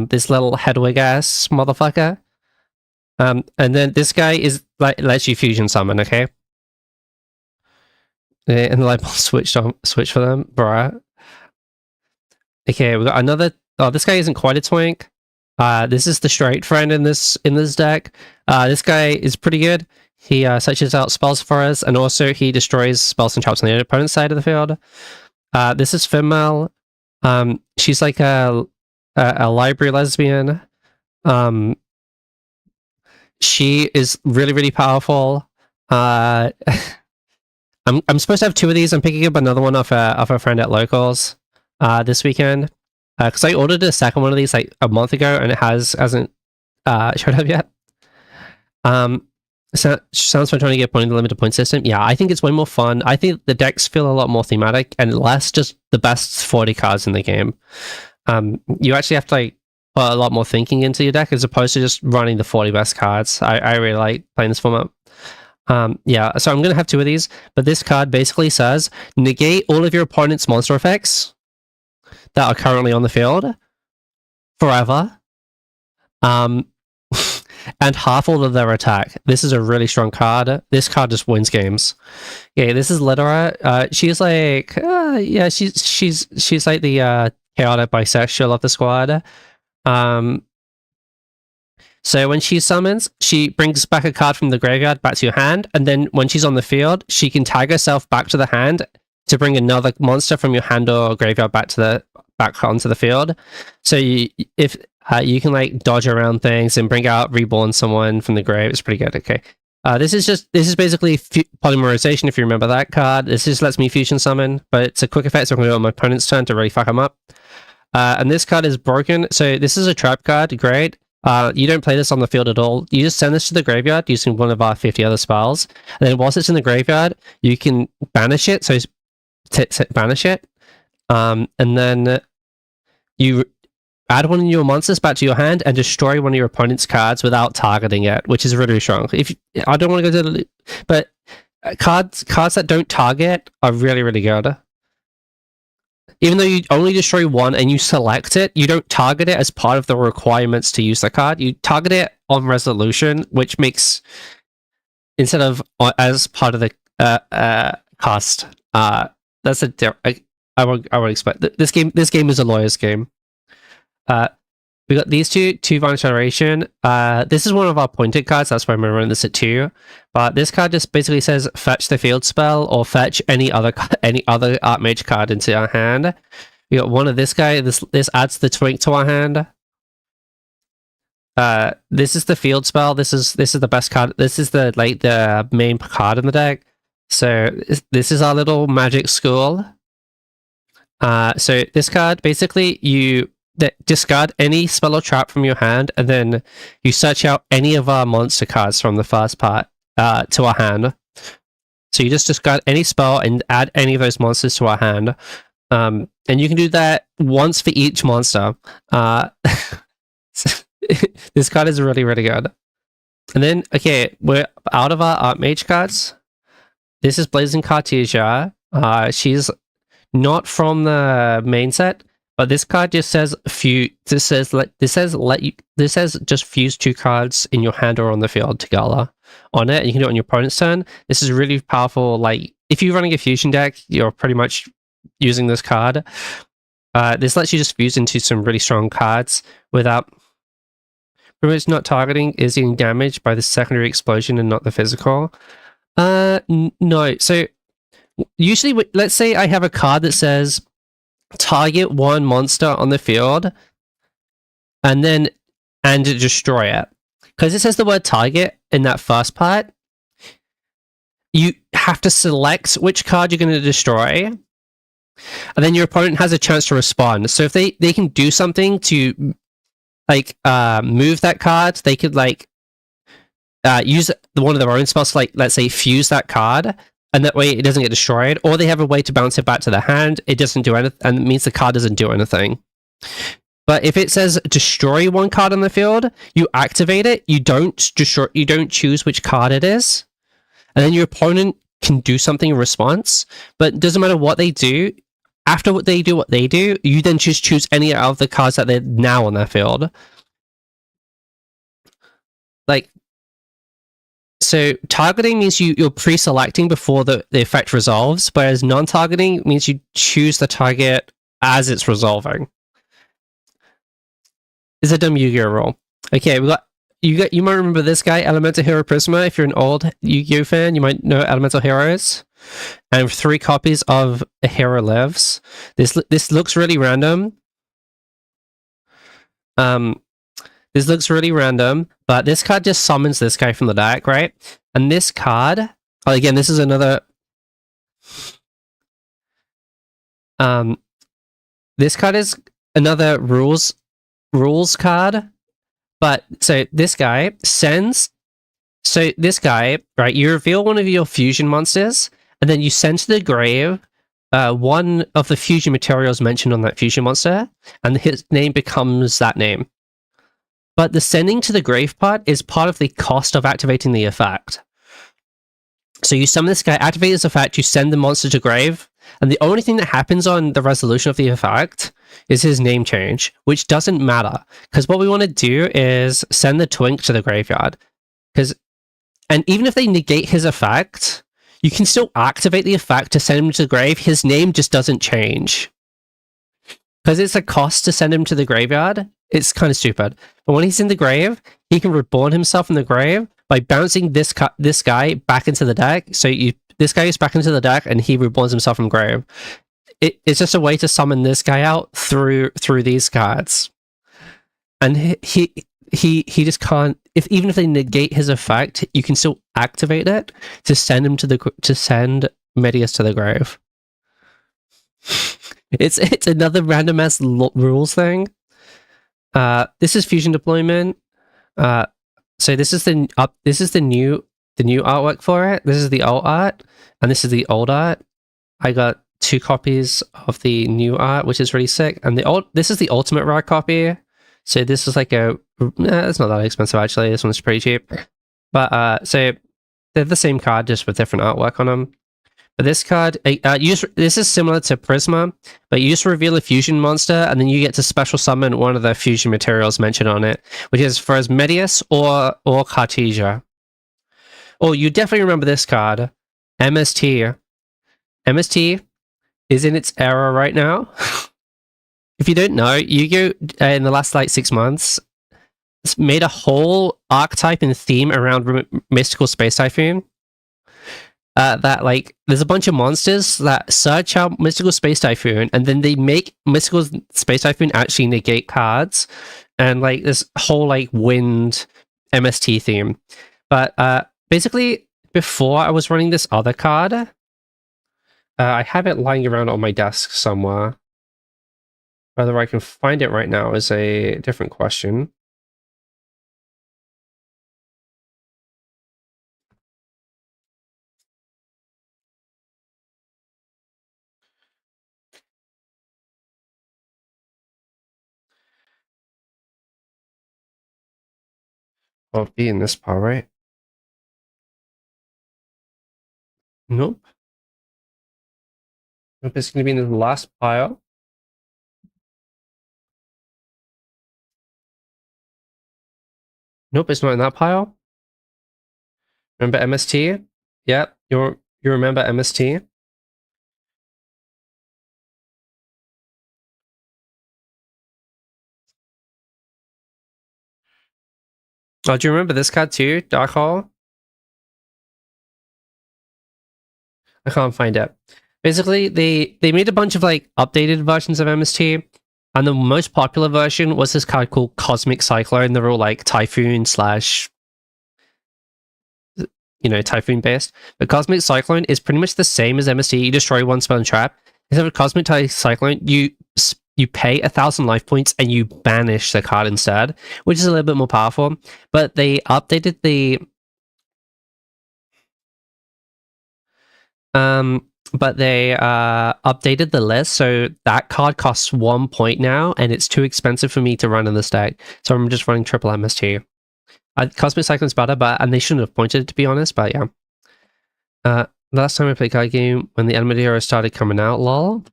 this little Hedwig ass motherfucker. And then this guy is like lets you fusion summon. Okay, and the light bulb switch for them, bruh. Okay, we got another. Oh, this guy isn't quite a twink. This is the straight friend in this deck. This guy is pretty good. He searches out spells for us, and also he destroys spells and traps on the opponent's side of the field. This is female. She's like a library lesbian. She is really, really powerful. I'm supposed to have two of these. I'm picking up another one off a friend at Locals this weekend, because I ordered a second one of these like a month ago, and it hasn't showed up yet. So sounds fun trying to get point in the limited point system. Yeah, I think it's way more fun. I think the decks feel a lot more thematic and less just the best 40 cards in the game. You actually have to like put a lot more thinking into your deck as opposed to just running the 40 best cards. I really like playing this format. Yeah, so I'm going to have two of these, but this card basically says negate all of your opponent's monster effects that are currently on the field forever. And half all of their attack. This is a really strong card. This card just wins games. Yeah, this is Litera. She's like, yeah, she's like the chaotic bisexual of the squad. So when she summons, she brings back a card from the graveyard back to your hand, and then when she's on the field, she can tag herself back to the hand to bring another monster from your hand or graveyard back onto the field. So if You can like dodge around things and bring out reborn someone from the grave. It's pretty good. Okay. This is basically polymerization. If you remember that card, this just lets me fusion summon, but it's a quick effect, so I'm going to do it on my opponent's turn to really fuck him up. And this card is broken. So this is a trap card. Great. You don't play this on the field at all. You just send this to the graveyard using one of our 50 other spells. And then whilst it's in the graveyard, you can banish it. So banish it. And then you add one of your monsters back to your hand and destroy one of your opponent's cards without targeting it, which is really strong. I don't want to go to the... But cards that don't target are really, really good. Even though you only destroy one and you select it, you don't target it as part of the requirements to use the card. You target it on resolution, which makes... Instead of as part of the cost. That's a... I won't explain. This game is a lawyer's game. We got these two Vine Generation. This is one of our pointed cards, that's why I'm running this at 2. But this card just basically says fetch the field spell or fetch any other Archmage card into our hand. We got one of this guy. This adds the Twink to our hand. This is the field spell. This is the best card. This is the main card in the deck. So this is our little magic school. So this card basically you discard any spell or trap from your hand, and then you search out any of our monster cards from the first part to our hand. So you just discard any spell and add any of those monsters to our hand. And you can do that once for each monster. This card is really, really good. And then, okay, we're out of our Archmage cards. This is Blazing Cartesia. She's not from the main set. But this card just says this says just fuse 2 cards in your hand or on the field together on it. And you can do it on your opponent's turn. This is really powerful. Like if you're running a fusion deck, you're pretty much using this card. This lets you just fuse into some really strong cards without pretty much not targeting is being damaged by the secondary explosion and not the physical. No. So usually, let's say I have a card that says target one monster on the field and destroy it. Because it says the word target in that first part, you have to select which card you're going to destroy, and then your opponent has a chance to respond. So if they can do something to like move that card, they could like use one of their own spells to, like, let's say fuse that card, and that way it doesn't get destroyed, or they have a way to bounce it back to the hand. It doesn't do anything, and it means the card doesn't do anything. But if it says destroy one card on the field, you activate it, you don't choose which card it is, and then your opponent can do something in response, but it doesn't matter what they do. After what they do, you then just choose any of the cards that they're now on their field. Like, so targeting means you're pre-selecting before the effect resolves, whereas non-targeting means you choose the target as it's resolving. It's a dumb Yu-Gi-Oh rule. Okay, you might remember this guy, Elemental Hero Prisma. If you're an old Yu-Gi-Oh fan, you might know Elemental Heroes. And 3 copies of A Hero Lives. This looks really random. This looks really random, but this card just summons this guy from the deck, right? And this card, again, this is another... this card is another rules card, but so this guy sends... So this guy, right, you reveal one of your fusion monsters, and then you send to the grave one of the fusion materials mentioned on that fusion monster, and his name becomes that name. But the sending to the grave part is part of the cost of activating the effect. So you summon this guy, activate this effect, you send the monster to grave, and the only thing that happens on the resolution of the effect is his name change, which doesn't matter. Because what we want to do is send the Twink to the graveyard. And even if they negate his effect, you can still activate the effect to send him to the grave. His name just doesn't change. Because it's a cost to send him to the graveyard. It's kind of stupid. But when he's in the grave, he can reborn himself in the grave by bouncing this guy back into the deck. So this guy is back into the deck and he reborns himself from grave. It's just a way to summon this guy out through these cards. and he just can't. Even if they negate his effect, you can still activate it to send him to send Medius to the grave. It's another random ass rules thing. This is fusion deployment. So this is the new artwork for it. This is the old art, and this is the old art. I got 2 copies of the new art, which is really sick. And this is the ultimate rare copy. So this is like it's not that expensive actually. This one's pretty cheap. But so they're the same card, just with different artwork on them. But this card, this is similar to Prisma, but you just reveal a fusion monster, and then you get to special summon one of the fusion materials mentioned on it, which is for as Medius or Cartesia. Oh, you definitely remember this card, MST. MST is in its era right now. If you don't know, Yu-Gi-Oh! In the last like 6 months, it's made a whole archetype and theme around Mystical Space Typhoon. That like there's a bunch of monsters that search out Mystical Space Typhoon, and then they make Mystical Space Typhoon actually negate cards, and like this whole like wind MST theme. But basically, before I was running this other card, I have it lying around on my desk somewhere. Whether I can find it right now is a different question. I'll be in this pile, right? Nope. Nope, it's going to be in the last pile. Nope, it's not in that pile. Remember MST? Yep, you remember MST? Oh, do you remember this card too, Dark Hall? I can't find it. Basically, they made a bunch of like updated versions of MST, and the most popular version was this card called Cosmic Cyclone. They're all like Typhoon slash, Typhoon based. But Cosmic Cyclone is pretty much the same as MST. You destroy one spell and trap. Instead of Cosmic Cyclone, you pay 1,000 life points and you banish the card instead, which is a little bit more powerful. But they updated the updated the list, so that card costs 1 point now, and it's too expensive for me to run in this deck. So I'm just running triple MST. Cosmic Cyclone's better, and they shouldn't have pointed it, to be honest, but yeah. Last time I played card game, when the Animated Hero started coming out, lol.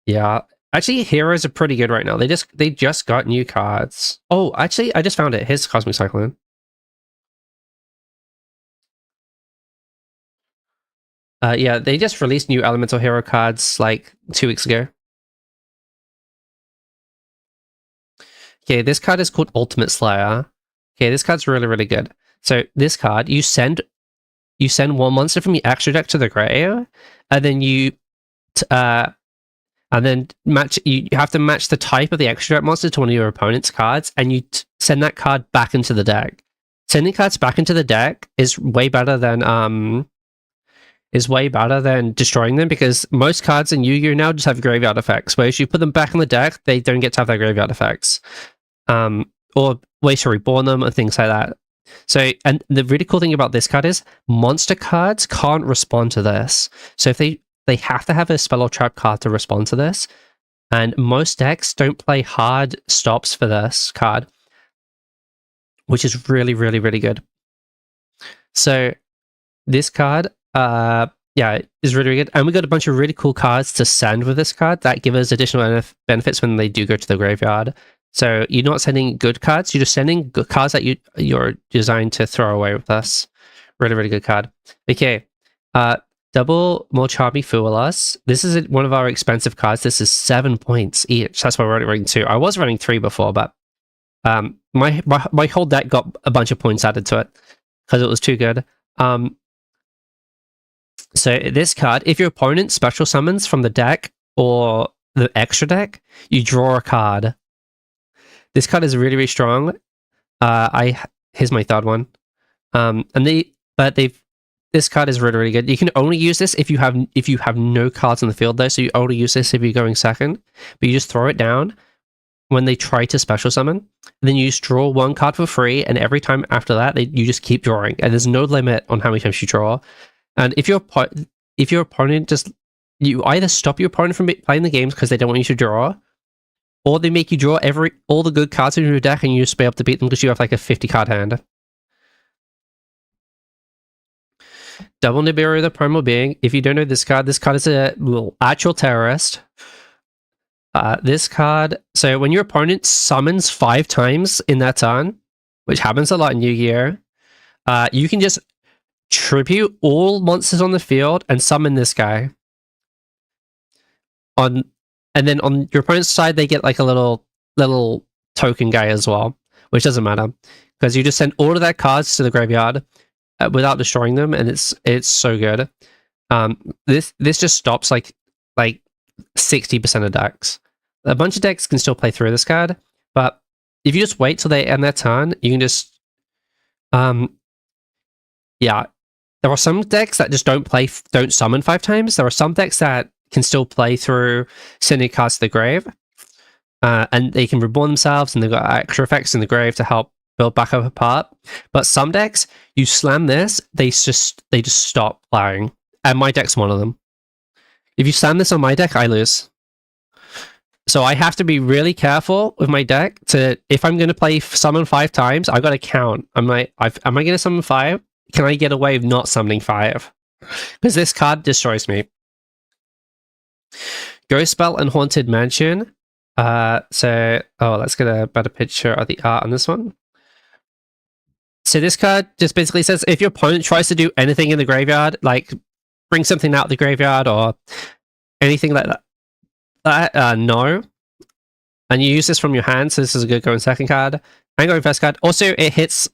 Yeah. Actually, Heroes are pretty good right now. They just got new cards. Oh, actually, I just found it. Here's Cosmic Cyclone. Yeah, they just released new Elemental Hero cards like 2 weeks ago. Okay, this card is called Ultimate Slayer. Okay, this card's really, really good. So this card, you send one monster from your extra deck to the grave, and then you have to match the type of the extra deck monster to one of your opponent's cards, and you send that card back into the deck. Sending cards back into the deck is way better than destroying them, because most cards in Yu-Gi-Oh! Now just have graveyard effects, whereas you put them back in the deck, they don't get to have their graveyard effects. Or ways to reborn them and things like that. So, and the really cool thing about this card is monster cards can't respond to this. So if they have to have a spell or trap card to respond to this, and most decks don't play hard stops for this card, which is really, really, really good. So this card, yeah, is really, really good. And we got a bunch of really cool cards to send with this card that give us additional benefits when they do go to the graveyard. So you're not sending good cards, you're just sending good cards that you're designed to throw away with us. Really, really good card. Okay, double Molchabi Fuelas. This is one of our expensive cards. This is 7 points each. That's why we're running 2. I was running 3 before, but my whole deck got a bunch of points added to it because it was too good. So this card, if your opponent special summons from the deck or the extra deck, you draw a card. This card is really, really strong. Here's my third one. This card is really, really good. You can only use this if you have no cards in the field though, so you only use this if you're going second. But you just throw it down when they try to special summon. Then you just draw one card for free, and every time after that, you just keep drawing. And there's no limit on how many times you draw. And if your opponent you either stop your opponent from playing the games because they don't want you to draw, or they make you draw all the good cards in your deck, and you just be able to beat them because you have like a 50 card hand. Double Nibiru, the Primal Being. If you don't know this card is a actual terrorist. This card, so when your opponent summons 5 times in that turn, which happens a lot in Yu-Gi-Oh, you can just tribute all monsters on the field and summon this guy. And then on your opponent's side, they get like a little token guy as well, which doesn't matter because you just send all of their cards to the graveyard without destroying them, and it's so good. This just stops like 60% of decks. A bunch of decks can still play through this card, but if you just wait till they end their turn, you can just yeah. There are some decks that just don't summon 5 times. There are some decks that can still play through sending cards to the grave, and they can reborn themselves, and they've got extra effects in the grave to help build back up apart. But some decks, you slam this, they just stop playing, and my deck's one of them. If you slam this on my deck, I lose. So I have to be really careful with my deck if I'm going to play summon 5 times, I've got to count. Am I going to summon 5? Can I get away with not summoning 5? Because this card destroys me. Ghost Spell and Haunted Mansion. Let's get a better picture of the art on this one. So this card just basically says if your opponent tries to do anything in the graveyard, like bring something out of the graveyard or anything like that, no. And you use this from your hand, so this is a good going second card. And going first card. Also, it hits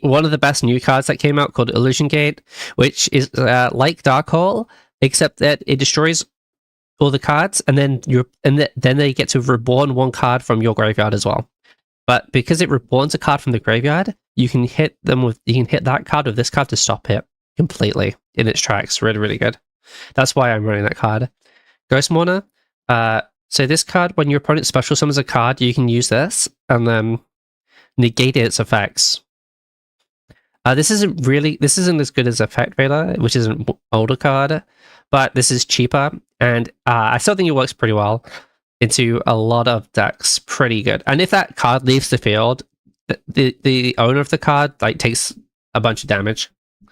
one of the best new cards that came out called Illusion Gate, which is like Darkhole, except that it destroys all the cards, and then then they get to reborn one card from your graveyard as well. But because it reborns a card from the graveyard, you can hit that card with this card to stop it completely in its tracks. Really, really good. That's why I'm running that card. Ghost Mourner. So this card, when your opponent special summons a card, you can use this and then negate its effects. This isn't as good as Effect Veiler, which is an older card, but this is cheaper, and I still think it works pretty well into a lot of decks. Pretty good. And if that card leaves the field, the owner of the card takes a bunch of damage. And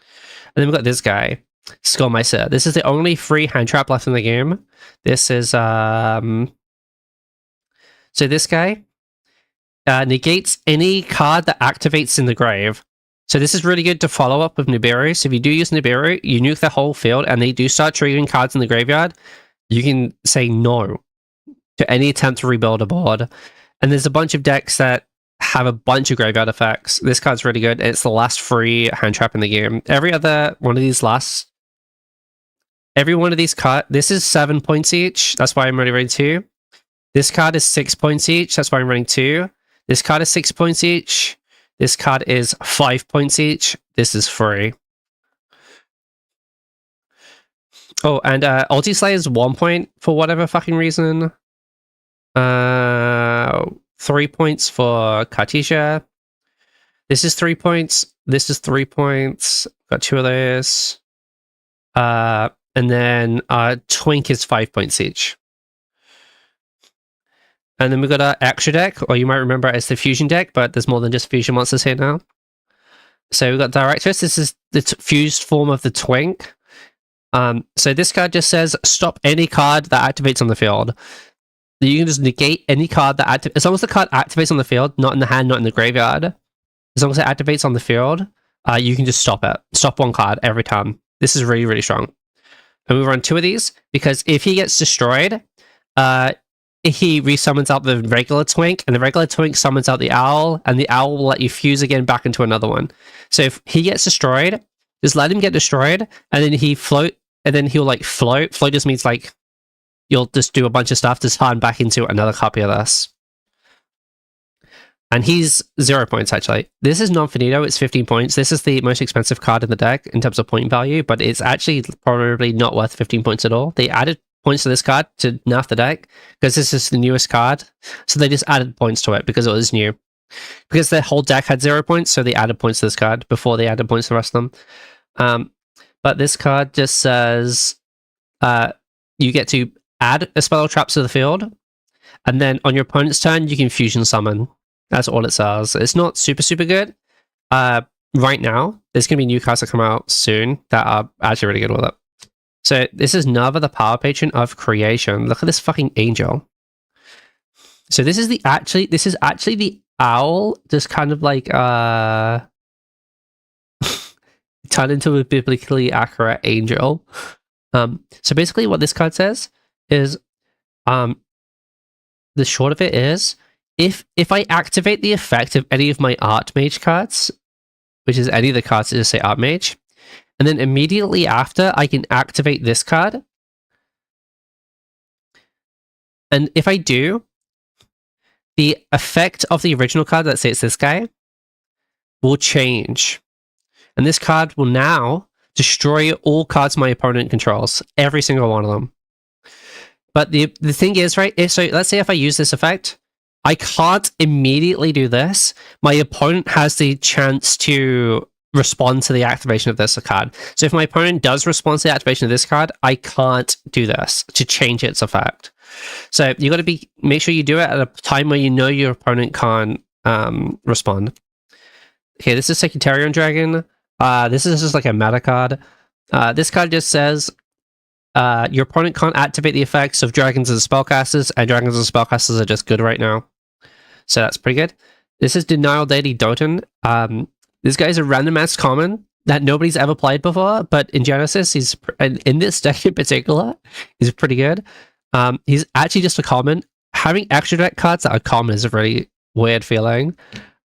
then we've got this guy, Skullmeister. This is the only free hand trap left in the game. This is so this guy negates any card that activates in the grave. So this is really good to follow up with Nibiru. So if you do use Nibiru, you nuke the whole field and they do start triggering cards in the graveyard, you can say no to any attempt to rebuild a board. And there's a bunch of decks that have a bunch of graveyard effects. This card's really good. It's the last free hand trap in the game. Every one of these cards, this is 7 points each. That's why I'm running 2. This card is 6 points each. That's why I'm running 2. This card is 6 points each. This card is 5 points each. This is free. Oh, and Ulti Slayer is 1 point for whatever fucking reason. 3 points for Kartisha. This is 3 points. This is 3 points. Got 2 of those. And then Twink is 5 points each. And then we've got our extra deck, or you might remember it as the fusion deck, but there's more than just fusion monsters here now. So we've got Directress. This is the fused form of the Twink. So this card just says, stop any card that activates on the field. You can just negate any card that activates. As long as the card activates on the field, not in the hand, not in the graveyard. As long as it activates on the field, you can just stop it. Stop one card every time. This is really, really strong. And we run 2 of these, because if he gets destroyed, he resummons out the regular Twink, and the regular Twink summons out the Owl, and the Owl will let you fuse again back into another one. So if he gets destroyed, just let him get destroyed, and then he'll float. Float just means you'll just do a bunch of stuff to turn back into another copy of this. And he's 0 points, actually. This is non-finito, it's 15 points. This is the most expensive card in the deck in terms of point value, but it's actually probably not worth 15 points at all. They added points to this card to nerf the deck because this is the newest card. So they just added points to it because it was new. Because their whole deck had 0 points, so they added points to this card before they added points to the rest of them. But this card just says you get to add a spell or trap to the field, and then on your opponent's turn, you can fusion summon. That's all it says. It's not super, super good. Right now, there's going to be new cards that come out soon that are actually really good with it. So this is Nava, the Power Patron of Creation. Look at this fucking angel. So this is actually the owl, just kind of like turned into a biblically accurate angel. So basically what this card says is the short of it is if I activate the effect of any of my Archmage cards, which is any of the cards that just say Archmage, and then immediately after I can activate this card, and if I do, the effect of the original card, let's say it's this guy, will change. And this card will now destroy all cards my opponent controls. Every single one of them. But the thing is, right, so let's say if I use this effect, I can't immediately do this. My opponent has the chance to respond to the activation of this card. So if my opponent does respond to the activation of this card, I can't do this to change its effect. So you got to make sure you do it at a time where you know your opponent can't respond. Okay, this is Secretarian Dragon. This is just like a meta card. This card just says your opponent can't activate the effects of dragons as spellcasters, and dragons as spellcasters are just good right now. So that's pretty good. This is Denial Deity Doton. This guy is a random ass common that nobody's ever played before, but in Genesis, in this deck in particular, he's pretty good. He's actually just a common. Having extra deck cards that are common is a really weird feeling.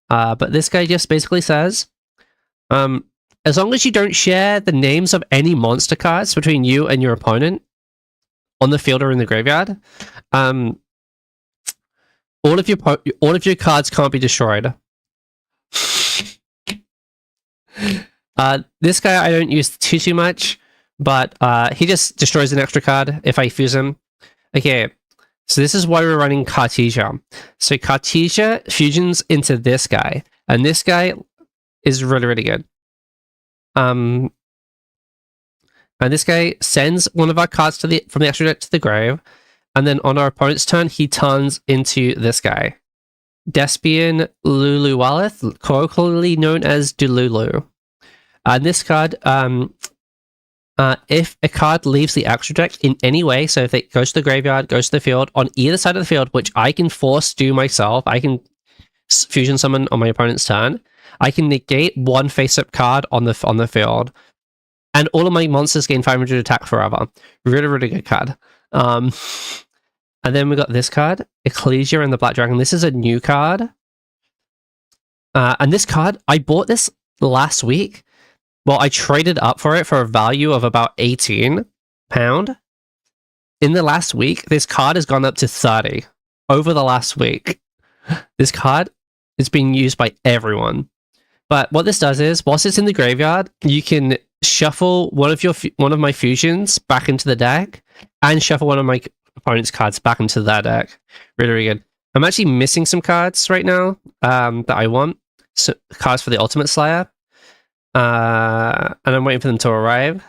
But this guy just basically says, as long as you don't share the names of any monster cards between you and your opponent on the field or in the graveyard, all of your cards can't be destroyed. This guy I don't use too much, but he just destroys an extra card if I fuse him. Okay, so this is why we're running Cartesia. So Cartesia fusions into this guy, and this guy is really, really good. And this guy sends one of our cards from the extra deck to the grave, and then on our opponent's turn, he turns into this guy. Despian Luluwalith, colloquially known as Delulu. And this card, if a card leaves the extra deck in any way, so if it goes to the graveyard, goes to the field, on either side of the field, which I can force do myself, I can fusion summon on my opponent's turn, I can negate one face-up card on the field, and all of my monsters gain 500 attack forever. Really, really good card. And then we got this card, Ecclesia and the Black Dragon. This is a new card. And this card, I bought this last week. Well, I traded up for it for a value of about £18. In the last week, this card has gone up to 30 over the last week. This card is being used by everyone. But what this does is, whilst it's in the graveyard, you can shuffle one of my fusions back into the deck, and shuffle one of my opponent's cards back into that deck. Really, really good. I'm actually missing some cards right now that I want. So, cards for the Ultimate Slayer. And I'm waiting for them to arrive.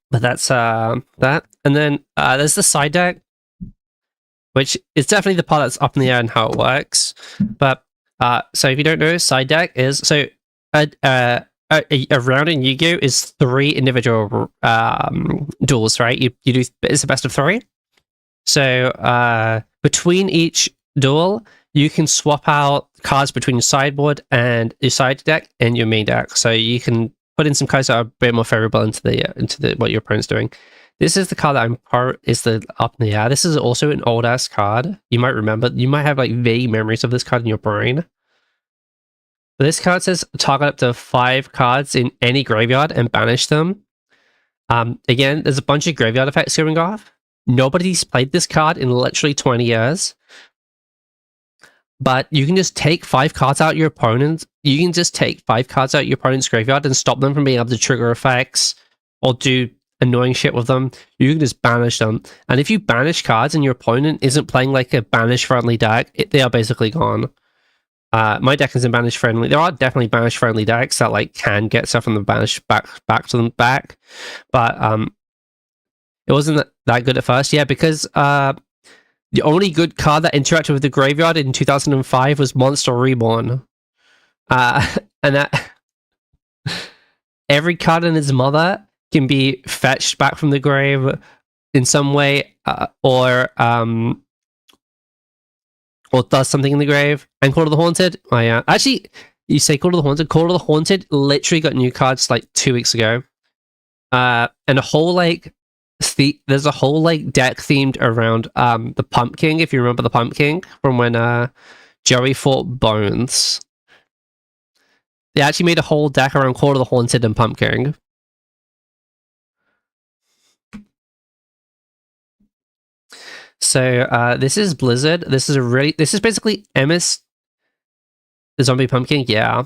But that's that. And then there's the side deck, which is definitely the part that's up in the air and how it works. But so if you don't know, side deck is so a round in Yu-Gi-Oh is 3 individual duels, right? You do, it's a best of 3. So between each duel, you can swap out cards between your sideboard and your side deck and your main deck. So you can put in some cards that are a bit more favorable into the what your opponent's doing. This is the card that is the up in the air. This is also an old ass card. You might remember. You might have like vague memories of this card in your brain. But this card says target up to 5 cards in any graveyard and banish them. Again, there's a bunch of graveyard effects going off. Nobody's played this card in literally 20 years. but you can just take 5 cards out your opponent. You can just take 5 cards out your opponent's graveyard and stop them from being able to trigger effects or do annoying shit with them. You can just banish them. And if you banish cards and your opponent isn't playing like a banish-friendly deck, they are basically gone. My deck isn't banish-friendly. There are definitely banish-friendly decks that like can get stuff from the banish back to them back. But it wasn't that good at first. Yeah, because the only good card that interacted with the graveyard in 2005 was Monster Reborn. And that every card and its mother can be fetched back from the grave in some way, or does something in the grave. And Call of the Haunted, actually, you say Call of the Haunted. Call of the Haunted literally got new cards like 2 weeks ago, and a whole like there's a whole like deck themed around the Pumpkin. If you remember the Pumpkin from when Joey fought Bones, they actually made a whole deck around Call of the Haunted and Pumpkin. So this is Blizzard. This is basically MS the Zombie Pumpkin, yeah.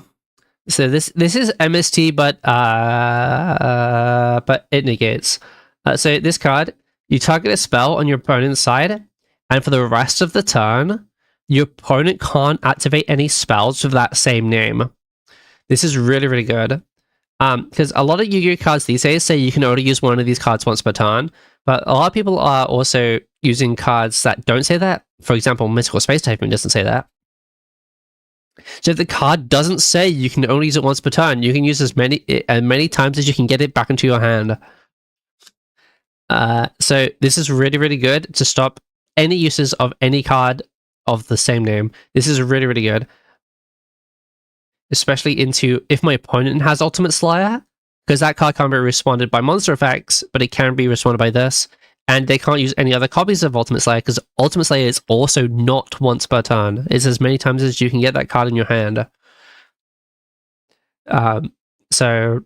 So this is MST, but it negates. So this card, you target a spell on your opponent's side, and for the rest of the turn, your opponent can't activate any spells with that same name. This is really, really good. Because a lot of Yu-Gi-Oh cards these days say you can only use one of these cards once per turn, but a lot of people are also using cards that don't say that. For example, Mystical Space Typhoon doesn't say that. So if the card doesn't say you can only use it once per turn, you can use as many times as you can get it back into your hand. So this is really, really good to stop any uses of any card of the same name. This is really, really good. Especially into if my opponent has Ultimate Slayer, because that card can't be responded by monster effects, but it can be responded by this. And they can't use any other copies of Ultimate Slayer, because Ultimate Slayer is also not once per turn. It's as many times as you can get that card in your hand. So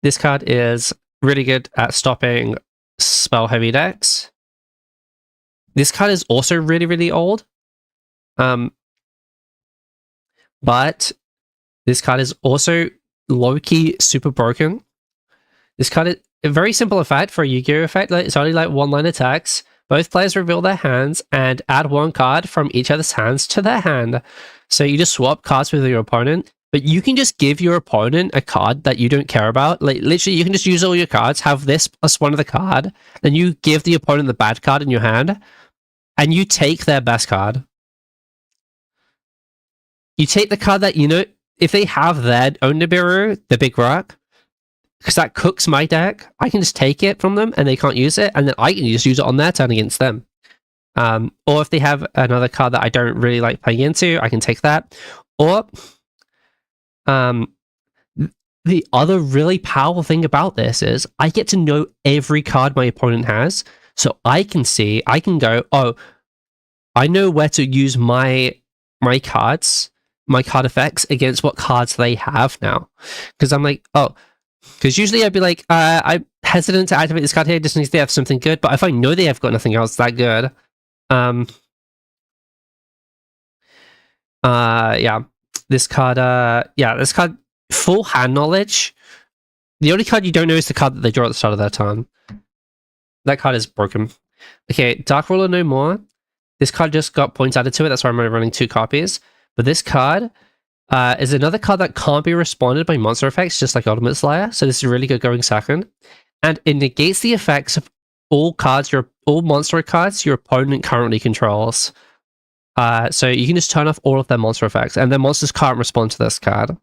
this card is really good at stopping spell-heavy decks. This card is also really, really old. But this card is also low-key super broken. This card is a very simple effect for a Yu-Gi-Oh effect. It's only like one-line attacks. Both players reveal their hands and add one card from each other's hands to their hand. So you just swap cards with your opponent, but you can just give your opponent a card that you don't care about. Like literally, you can just use all your cards, have this plus one of the card, then you give the opponent the bad card in your hand, and you take their best card. You take the card that, you know, if they have their own Nibiru, the Big Rock, because that cooks my deck, I can just take it from them and they can't use it, and then I can just use it on their turn against them. Or if they have another card that I don't really like playing into, I can take that. Or the other really powerful thing about this is I get to know every card my opponent has, so I can go, oh, I know where to use my cards, my card effects against what cards they have now. Because I'm like, oh, because usually I'd be like, I'm hesitant to activate this card here just in case they have something good, but if I know they have got nothing else that good, yeah, this card, full hand knowledge. The only card you don't know is the card that they draw at the start of their turn. That card is broken. Okay, Dark Ruler No More. This card just got points added to it, that's why I'm only running 2 copies. But this card is another card that can't be responded by monster effects, just like Ultimate Slayer. So this is really good going second. And it negates the effects of all monster cards your opponent currently controls. So you can just turn off all of their monster effects, and their monsters can't respond to this card.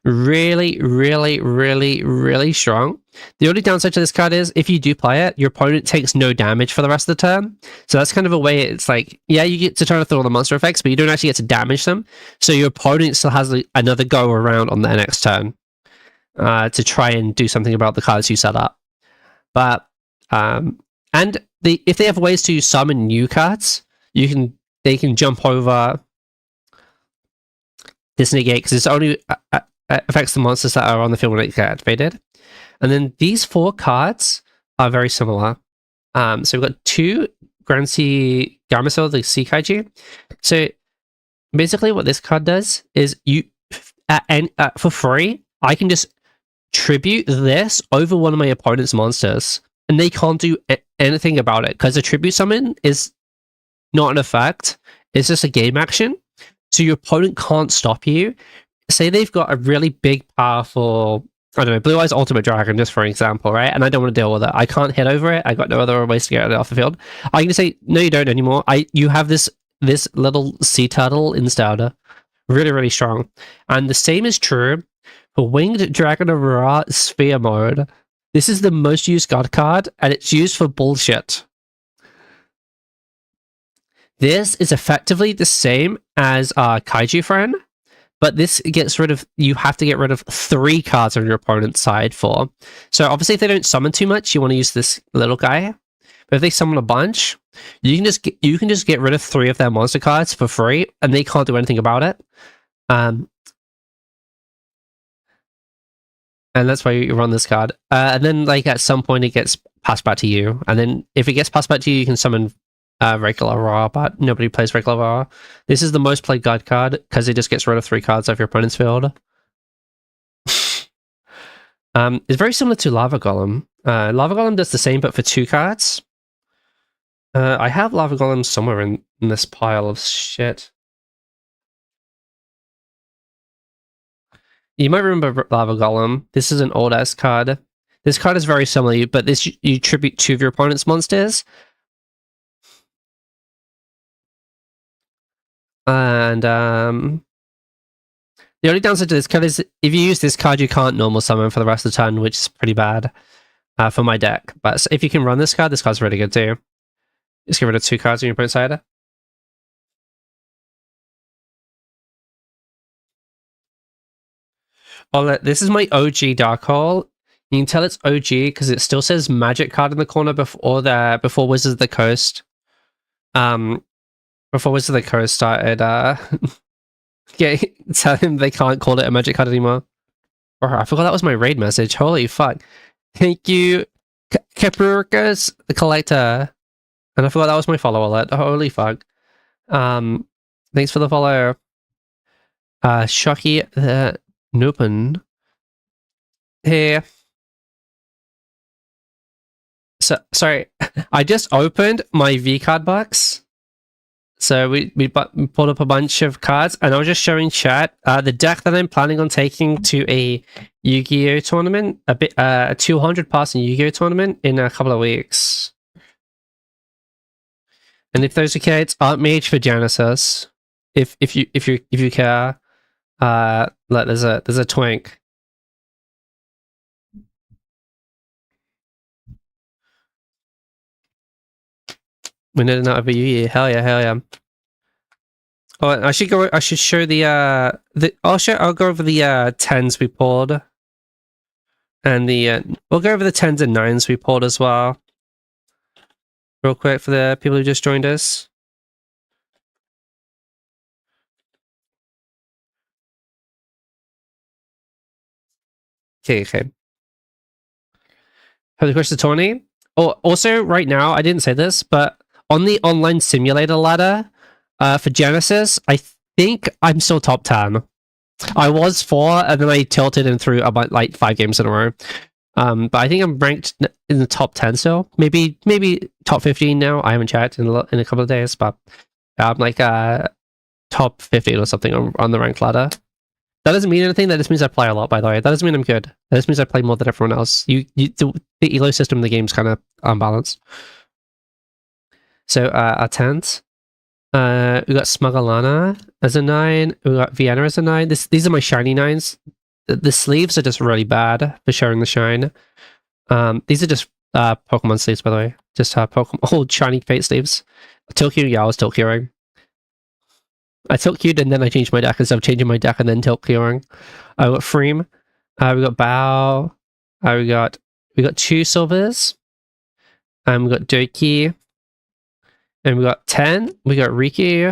Really, really, really, really strong. The only downside to this card is if you do play it, your opponent takes no damage for the rest of the turn. So that's kind of a way, it's like, yeah, you get to turn off all the monster effects, but you don't actually get to damage them. So your opponent still has another go around on their next turn to try and do something about the cards you set up. But if they have ways to summon new cards, they can jump over this negate, because it's only affects the monsters that are on the field when it gets activated. And then these 4 cards are very similar. So we've got 2 Grand Sea Garmasil, the Sea Kaiju. So basically what this card does is for free, I can just tribute this over one of my opponent's monsters, and they can't do anything about it because the tribute summon is not an effect. It's just a game action, so your opponent can't stop you. Say they've got a really big, powerful, I don't know, Blue Eyes Ultimate Dragon, just for example, right? And I don't want to deal with it. I can't hit over it. I got no other ways to get it off the field. I can just say, no, you don't anymore. You have this little sea turtle in starter. Really, really strong. And the same is true for Winged Dragon of Ra Sphere mode. This is the most used god card, and it's used for bullshit. This is effectively the same as Kaiju Friend, but this gets rid of, you have to get rid of 3 cards on your opponent's side for. So obviously if they don't summon too much, you want to use this little guy. But if they summon a bunch, you can just get rid of 3 of their monster cards for free, and they can't do anything about it. And that's why you run this card. And then like at some point it gets passed back to you. And then if it gets passed back to you, you can summon regular Ra, but nobody plays regular Ra. This is the most played guide card because it just gets rid of 3 cards off your opponent's field. It's very similar to Lava Golem. Lava Golem does the same, but for 2 cards. I have Lava Golem somewhere in this pile of shit. You might remember Lava Golem. This is an old-ass card. This card is very similar, but this you tribute 2 of your opponent's monsters. And the only downside to this card is if you use this card, you can't normal summon for the rest of the turn, which is pretty bad for my deck. But if you can run this card's really good too. Just get rid of 2 cards on your opponent's side. Oh, this is my OG Dark Hole. You can tell it's OG because it still says Magic card in the corner before Wizards of the Coast. Before Wizards of the Coast started tell him they can't call it a Magic card anymore. Oh, I forgot that was my raid message. Holy fuck. Thank you, Kapurkas the Collector. And I forgot that was my follow alert. Holy fuck. Thanks for the follow. Shocky the Nupin. Hey. So sorry, I just opened my V-card box. So we pulled up a bunch of cards, and I was just showing chat the deck that I'm planning on taking to a Yu-Gi-Oh tournament, a 200 person Yu-Gi-Oh tournament in a couple of weeks. And if those are okay, it's Art Mage for Genesis. If you care, like there's a twink. We need another Yu-Gi-Oh. Hell yeah. Oh, I should show I'll go over the 10s we pulled. And we'll go over the 10s and 9s we pulled as well. Real quick for the people who just joined us. Okay. Have the question, Tony? Oh, also, right now, I didn't say this, but on the online simulator ladder for Genesis, I think I'm still top 10. I was 4, and then I tilted and threw about like 5 games in a row. But I think I'm ranked in the top 10 still. Maybe top 15 now. I haven't checked in a couple of days, but I'm like top 15 or something on the ranked ladder. That doesn't mean anything. That just means I play a lot, by the way. That doesn't mean I'm good. That just means I play more than everyone else. The elo system in the game is kind of unbalanced. So our 10s. We got Smugglerana as a 9. We got Vienna as a 9. These are my shiny 9s. The sleeves are just really bad for showing the shine. These are just Pokemon sleeves, by the way. Just Pokemon old shiny fate sleeves. Tiltqueue, yeah, I was Tiltqueuing. I Tiltqueued and then I changed my deck instead of changing my deck and then Tiltqueuing. I got Freem. We got Bao. We got 2 silvers. We got Doki. And we got 10. We got Riki.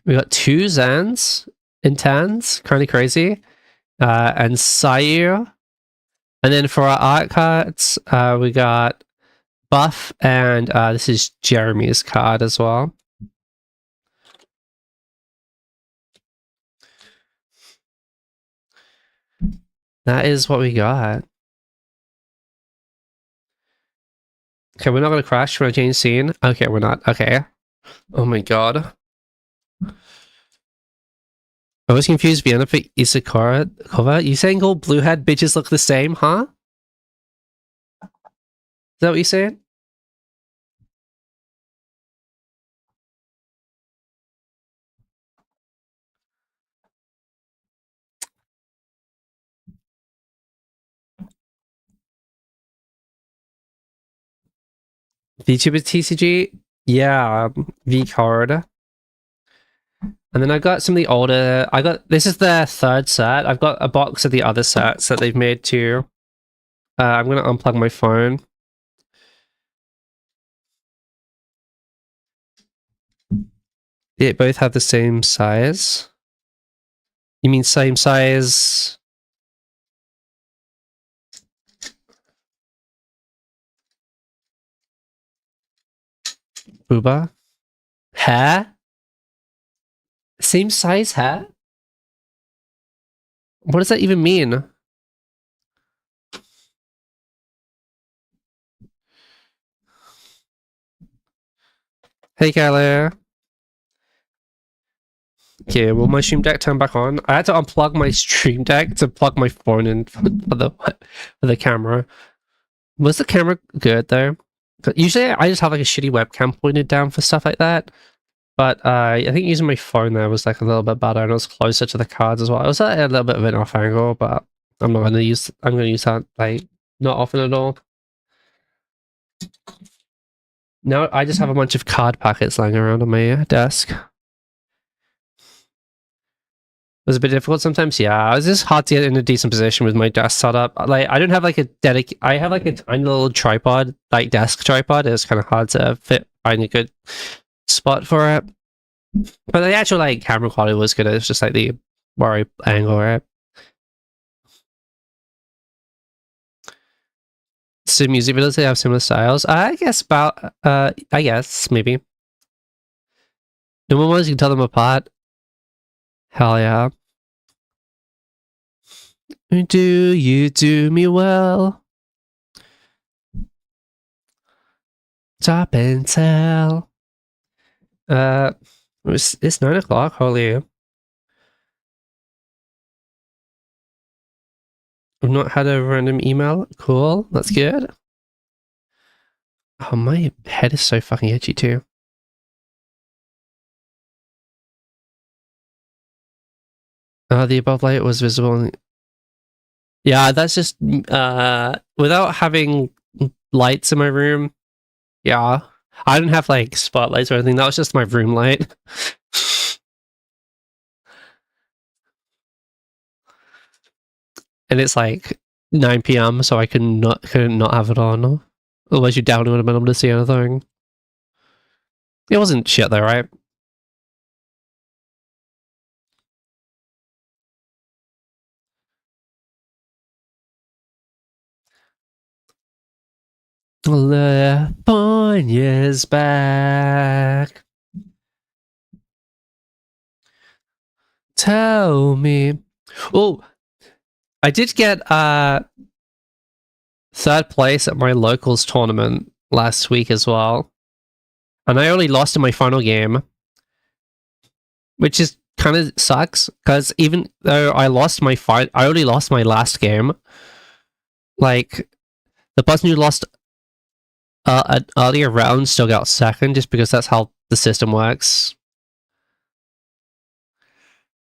We got 2 Zans in 10s. Kind of crazy. And Sayu. And then for our art cards, we got Buff, and this is Jeremy's card as well. That is what we got. Okay, we're not gonna crash. We're gonna change scene. Okay, we're not. Okay. Oh my god. I was confused. Vienna for Isakura cover. You saying all blue head bitches look the same, huh? Is that what you're saying? VTuber TCG? Yeah, Vcard. And then I got some of the older. This is the third set. I've got a box of the other sets that they've made too. I'm gonna unplug my phone. They both have the same size. You mean same size? Booba? Hair? Same size hair? What does that even mean? Hey, Kyler. Okay, will my stream deck turn back on? I had to unplug my stream deck to plug my phone in for the camera. Was the camera good though? Usually I just have like a shitty webcam pointed down for stuff like that. But I think using my phone there was like a little bit better and it was closer to the cards as well. It was at a little bit of an off angle, but I'm gonna use that like not often at all. Now I just have a bunch of card packets lying around on my desk. It was a bit difficult sometimes, yeah. It was just hard to get in a decent position with my desk setup. Like, I don't have like I have like a tiny little tripod, like desk tripod. It was kind of hard to find a good spot for it. But the actual like camera quality was good. It was just like the worry angle, right? So music videos, they have similar styles. I guess maybe. No one was, you can tell them apart. Hell yeah. Do you do me well? Top and tell. It's 9 o'clock. Holy. I've not had a random email. Cool. That's good. Oh, my head is so fucking itchy too. The above light was visible. Yeah, that's just without having lights in my room. Yeah, I didn't have like spotlights or anything. That was just my room light. And it's like 9 p.m. so I couldn't not have it on. Otherwise, you down would have been able to see anything. It wasn't shit though, right? California's back. Tell me. Oh, I did get third place at my locals tournament last week as well. And I only lost in my final game, which is kind of sucks because even though I only lost my last game. Like the person who lost an earlier round still got second, just because that's how the system works,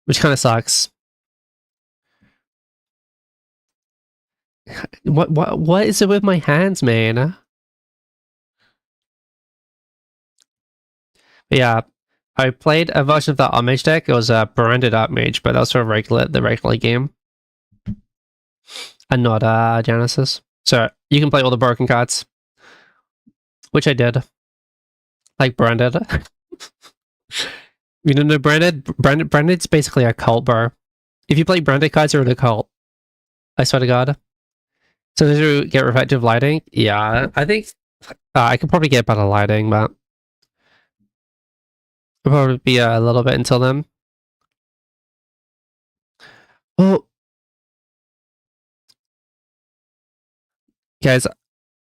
which kind of sucks. What is it with my hands, man? Yeah, I played a version of that Armage deck. It was a branded Armage, but that was for the regular game, and not Genesis. So you can play all the broken cards, which I did. Like branded. You don't know branded's basically a cult, bro. If you play branded cards, you're in a cult. I swear to God. So did you get reflective lighting? Yeah, I think I could probably get better lighting, but it'll probably be a little bit until then. Oh, Guys,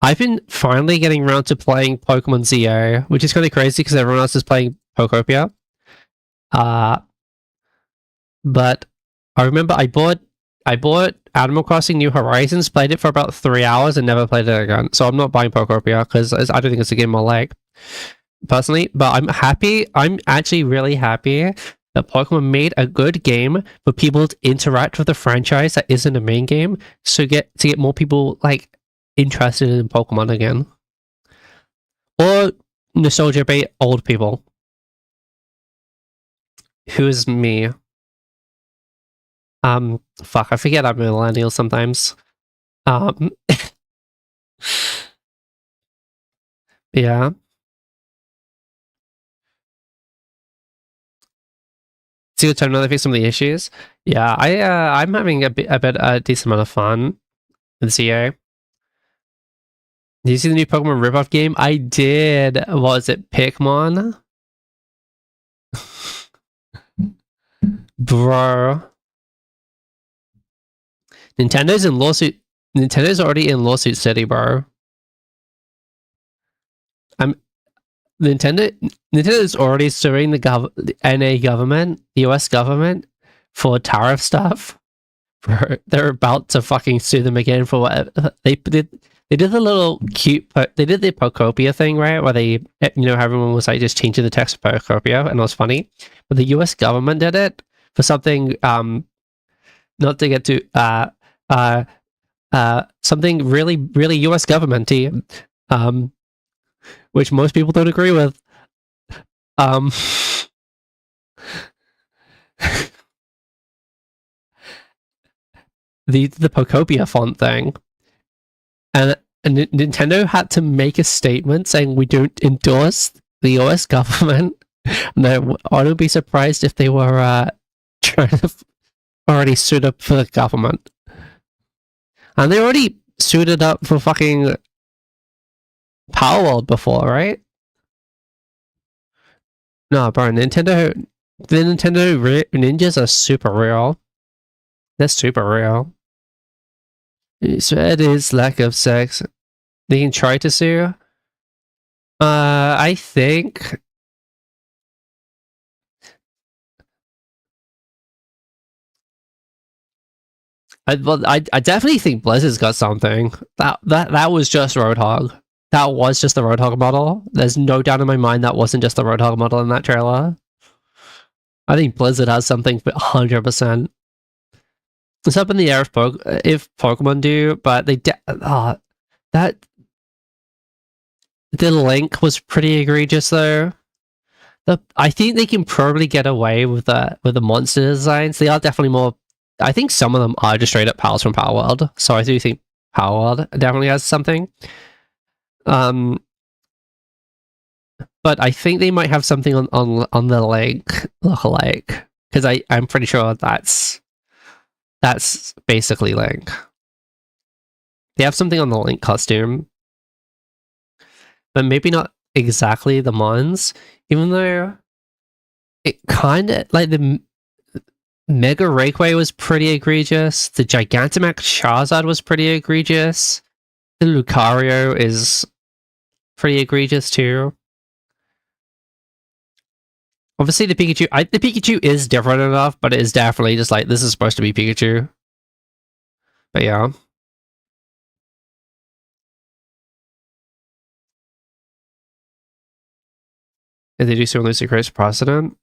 I've been finally getting around to playing Pokemon ZO, which is kind of crazy because everyone else is playing Pokopia. But I remember I bought Animal Crossing New Horizons, played it for about 3 hours, and never played it again. So I'm not buying Pokopia because I don't think it's a game I like personally. But I'm happy. I'm actually really happy that Pokemon made a good game for people to interact with the franchise that isn't a main game, so to get more people like interested in Pokemon again, or nostalgia bait old people. Who is me? Fuck, I forget I'm a millennial sometimes. Yeah. It's a good time to fix some of the issues. Yeah, I'm having a decent amount of fun with ZA. Did you see the new Pokemon ripoff game? I did. What was it? Pikmon? Bro. Nintendo's in lawsuit. Nintendo's already in lawsuit city, bro. Nintendo's already suing the NA government, the US government, for tariff stuff. Bro, they're about to fucking sue them again for what they did. They did the little cute, they did the Pokopia thing, right? Where they, everyone was like just changing the text of Pokopia, and it was funny. But the US government did it for something, not to get to, something really, really US government-y, which most people don't agree with. The Pokopia font thing, and Nintendo had to make a statement saying we don't endorse the US government. And I wouldn't be surprised if they were trying to already suit up for the government, and they already suited up for fucking Power World before, right? No, bro, the Nintendo ninjas are super real. They're super real. So it is lack of sex. They can try to sue. I think. I definitely think Blizzard's got something. That was just Roadhog. That was just the Roadhog model. There's no doubt in my mind that wasn't just the Roadhog model in that trailer. I think Blizzard has something for 100%. It's up in the air if Pokemon do, but they that the link was pretty egregious though. I think they can probably get away with the monster designs. They are definitely more. I think some of them are just straight up pals from Power World. So I do think Power World definitely has something. But I think they might have something on the link lookalike, because I'm pretty sure that's basically Link. They have something on the Link costume, but maybe not exactly the Mons, even though it kind of, like, the Mega Rayquay was pretty egregious, the Gigantamax Charizard was pretty egregious, the Lucario is pretty egregious too. Obviously the Pikachu is different enough, but it is definitely just like, this is supposed to be Pikachu. But yeah. If they do so in Lucy Grace precedent.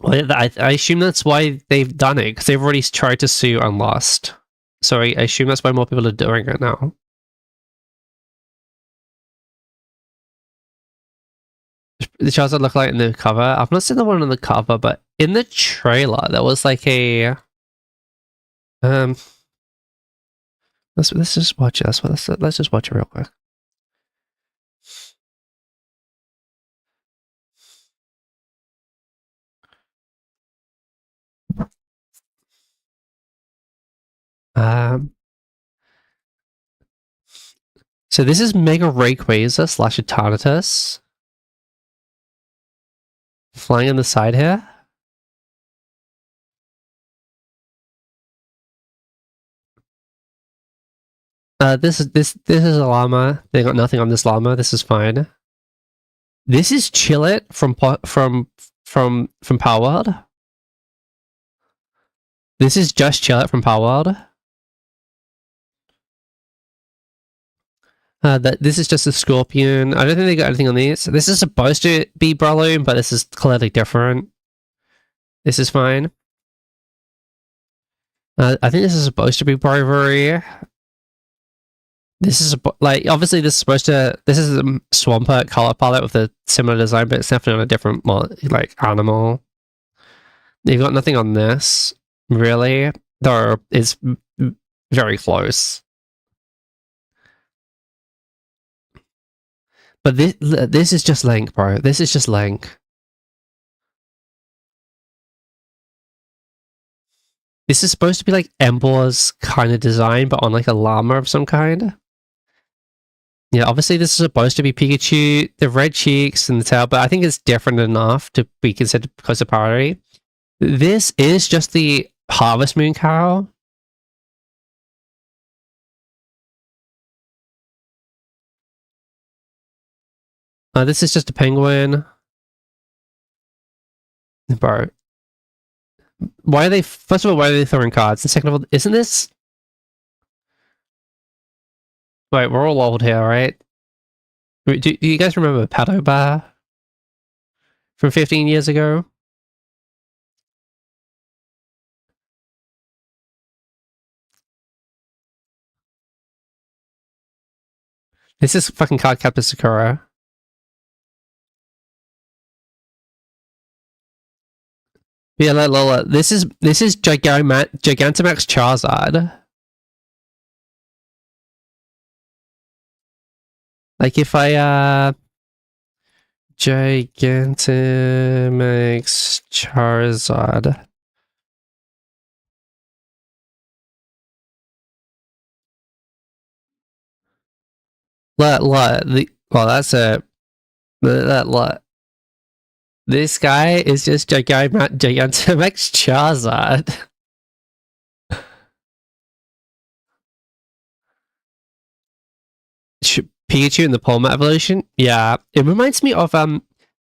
Well, I assume that's why they've done it, because they've already tried to sue and lost. So I assume that's why more people are doing it now. The Charizard look like in the cover. I've not seen the one on the cover, but in the trailer there was like a let's just watch it. Let's just watch it real quick. So this is Mega Rayquaza / Eternatus flying on the side here. This is a llama. They got nothing on this llama. This is fine. This is Chillet from Power World. This is just Chillet from Power World. This is just a scorpion. I don't think they got anything on these. This is supposed to be Breloom, but this is clearly different. This is fine. I think this is supposed to be Bravery. This is like obviously this is supposed to. This is a Swampert color palette with a similar design, but it's definitely on a different like animal. You've got nothing on this really, though. It's very close. But this is just Link, bro. This is just Link. This is supposed to be like Embor's kind of design, but on like a llama of some kind. Yeah, obviously this is supposed to be Pikachu, the red cheeks and the tail, but I think it's different enough to be considered close to parity. This is just the Harvest Moon cow. This is just a penguin. Bro. Why are they, first of all, why are they throwing cards? And second of all, isn't this... Wait, we're all old here, right? Do you guys remember Pato Bar? From 15 years ago? This is fucking Card Captor Sakura. Yeah, Lola. This is Gigantamax Charizard. Like if I Gigantamax Charizard. Well, that's a that. This guy is just Gigantamax Charizard. Pikachu in the Palma evolution? Yeah. It reminds me of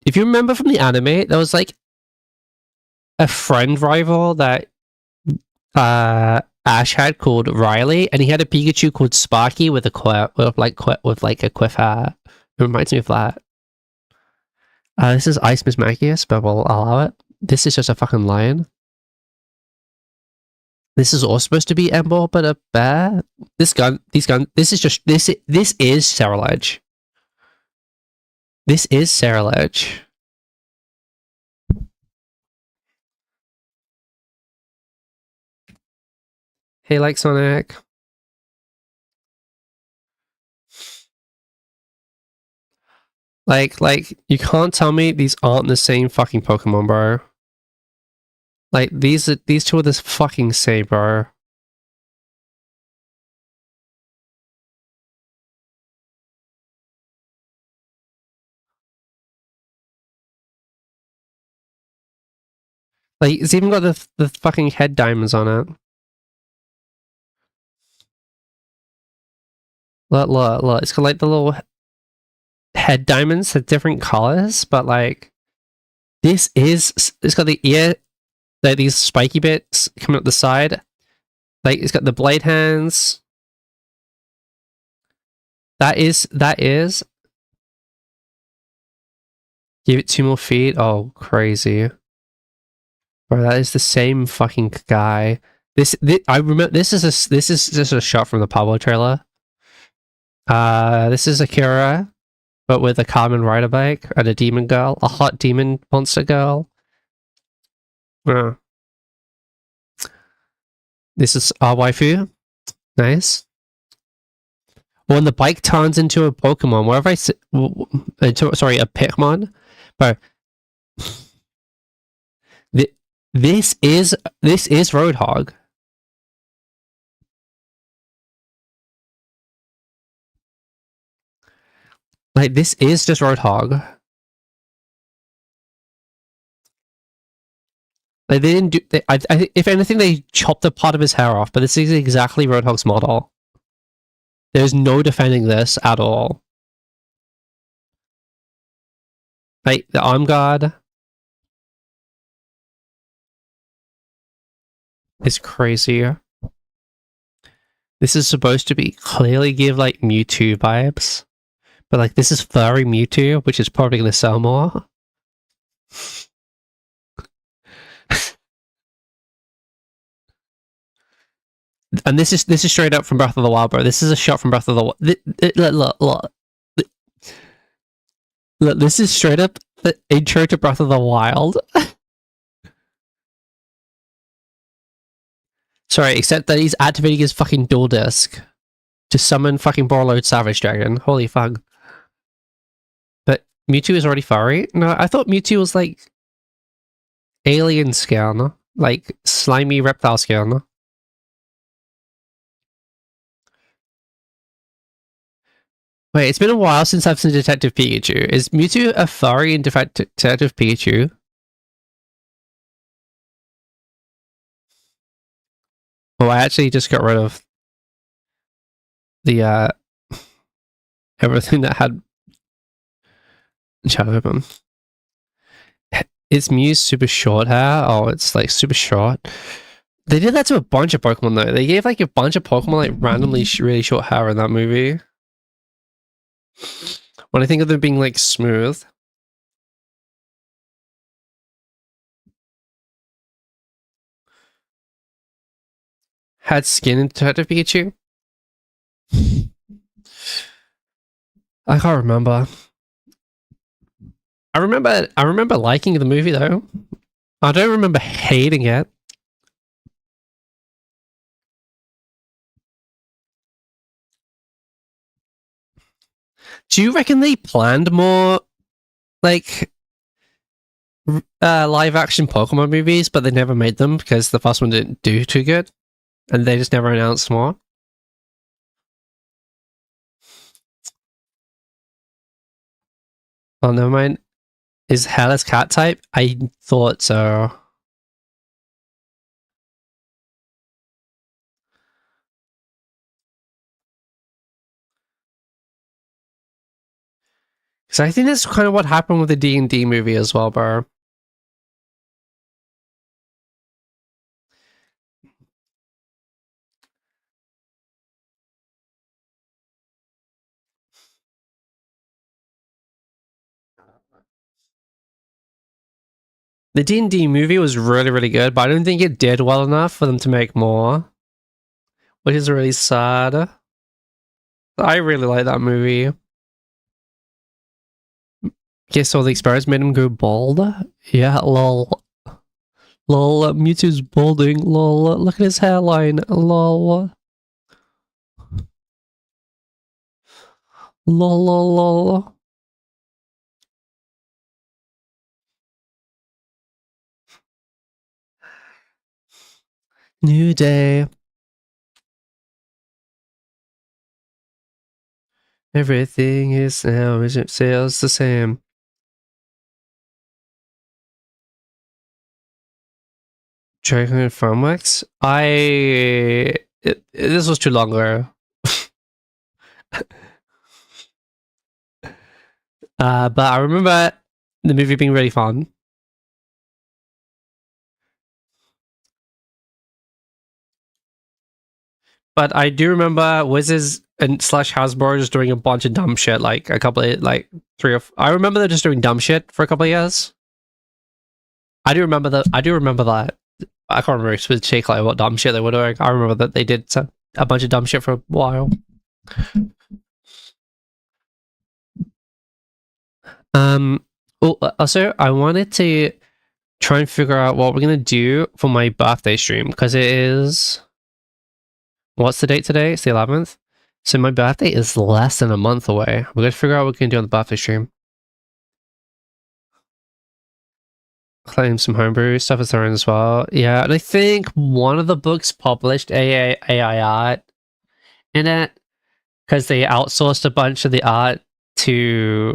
if you remember from the anime, there was like a friend rival that Ash had called Riley, and he had a Pikachu called Sparky with a with like a quiff hat. It reminds me of that. This is Ice Mismagius, but we'll allow it. This is just a fucking lion. This is all supposed to be Ember, but a bear. This is just this is Cerulege. This is Cerulege. Hey, like Sonic. Like, you can't tell me these aren't the same fucking Pokemon, bro. Like, these two are the fucking same, bro. Like, it's even got the fucking head diamonds on it. Look. It's got like the little head diamonds, the different colors, but like, it's got the ear, like these spiky bits coming up the side. Like, it's got the blade hands. That is. Give it 2 more feet. Oh, crazy. Bro, that is the same fucking guy. I remember, this is just a shot from the Pablo trailer. This is Akira, but with a Carmen Rider bike and a demon girl, a hot demon monster girl. This is our waifu. Nice. When the bike turns into a Pokemon, wherever I sit, sorry, a Pikmin, but this is Roadhog. Like, this is just Roadhog. Like, they didn't do. I if anything, they chopped a part of his hair off, but this is exactly Roadhog's model. There's no defending this at all. Like, the arm guard is crazy. This is supposed to be clearly give like Mewtwo vibes. But like this is furry Mewtwo, which is probably gonna sell more. And this is straight up from Breath of the Wild, bro. This is a shot from Breath of the Wild. Look, this is straight up the intro to Breath of the Wild. Sorry, except that he's activating his fucking dual disc to summon fucking Borreload Savage Dragon. Holy fuck. But Mewtwo is already furry? No, I thought Mewtwo was like alien skin. Like slimy reptile skin. Wait, it's been a while since I've seen Detective Pikachu. Is Mewtwo a furry in Detective Pikachu? Oh, I actually just got rid of the everything that had Charm. Is Mew super short hair? Oh, it's like super short. They did that to a bunch of Pokemon though. They gave like a bunch of Pokemon like randomly really short hair in that movie. When I think of them being like smooth. Had skin in Detective Pikachu? I can't remember. I remember liking the movie though. I don't remember hating it. Do you reckon they planned more like live action Pokemon movies, but they never made them because the first one didn't do too good? And they just never announced more? Oh, never mind. Is Hairless cat type? I thought so. Because I think that's kind of what happened with the D&D movie as well, bro. The D&D movie was really, really good, but I don't think it did well enough for them to make more. Which is really sad. I really like that movie. Guess all the experiments made him go bald? Yeah, lol. Lol, Mewtwo's balding. Lol, look at his hairline. Lol. Lol, lol, lol. New day. Everything is now, it sails the same. Dragon and Farmwax? This was too long ago. But I remember the movie being really fun. But I do remember Wizards and slash Hasbro just doing a bunch of dumb shit, like a couple of, like, I remember them just doing dumb shit for a couple of years. I do remember that. I can't remember specifically what dumb shit they were doing. I remember that they did a bunch of dumb shit for a while. Also, I wanted to try and figure out what we're gonna do for my birthday stream because it is. What's the date today? It's the 11th. So my birthday is less than a month away. We're gonna figure out what we can do on the birthday stream. Claim some homebrew stuff is thrown as well. Yeah, and I think one of the books published AI art in it because they outsourced a bunch of the art to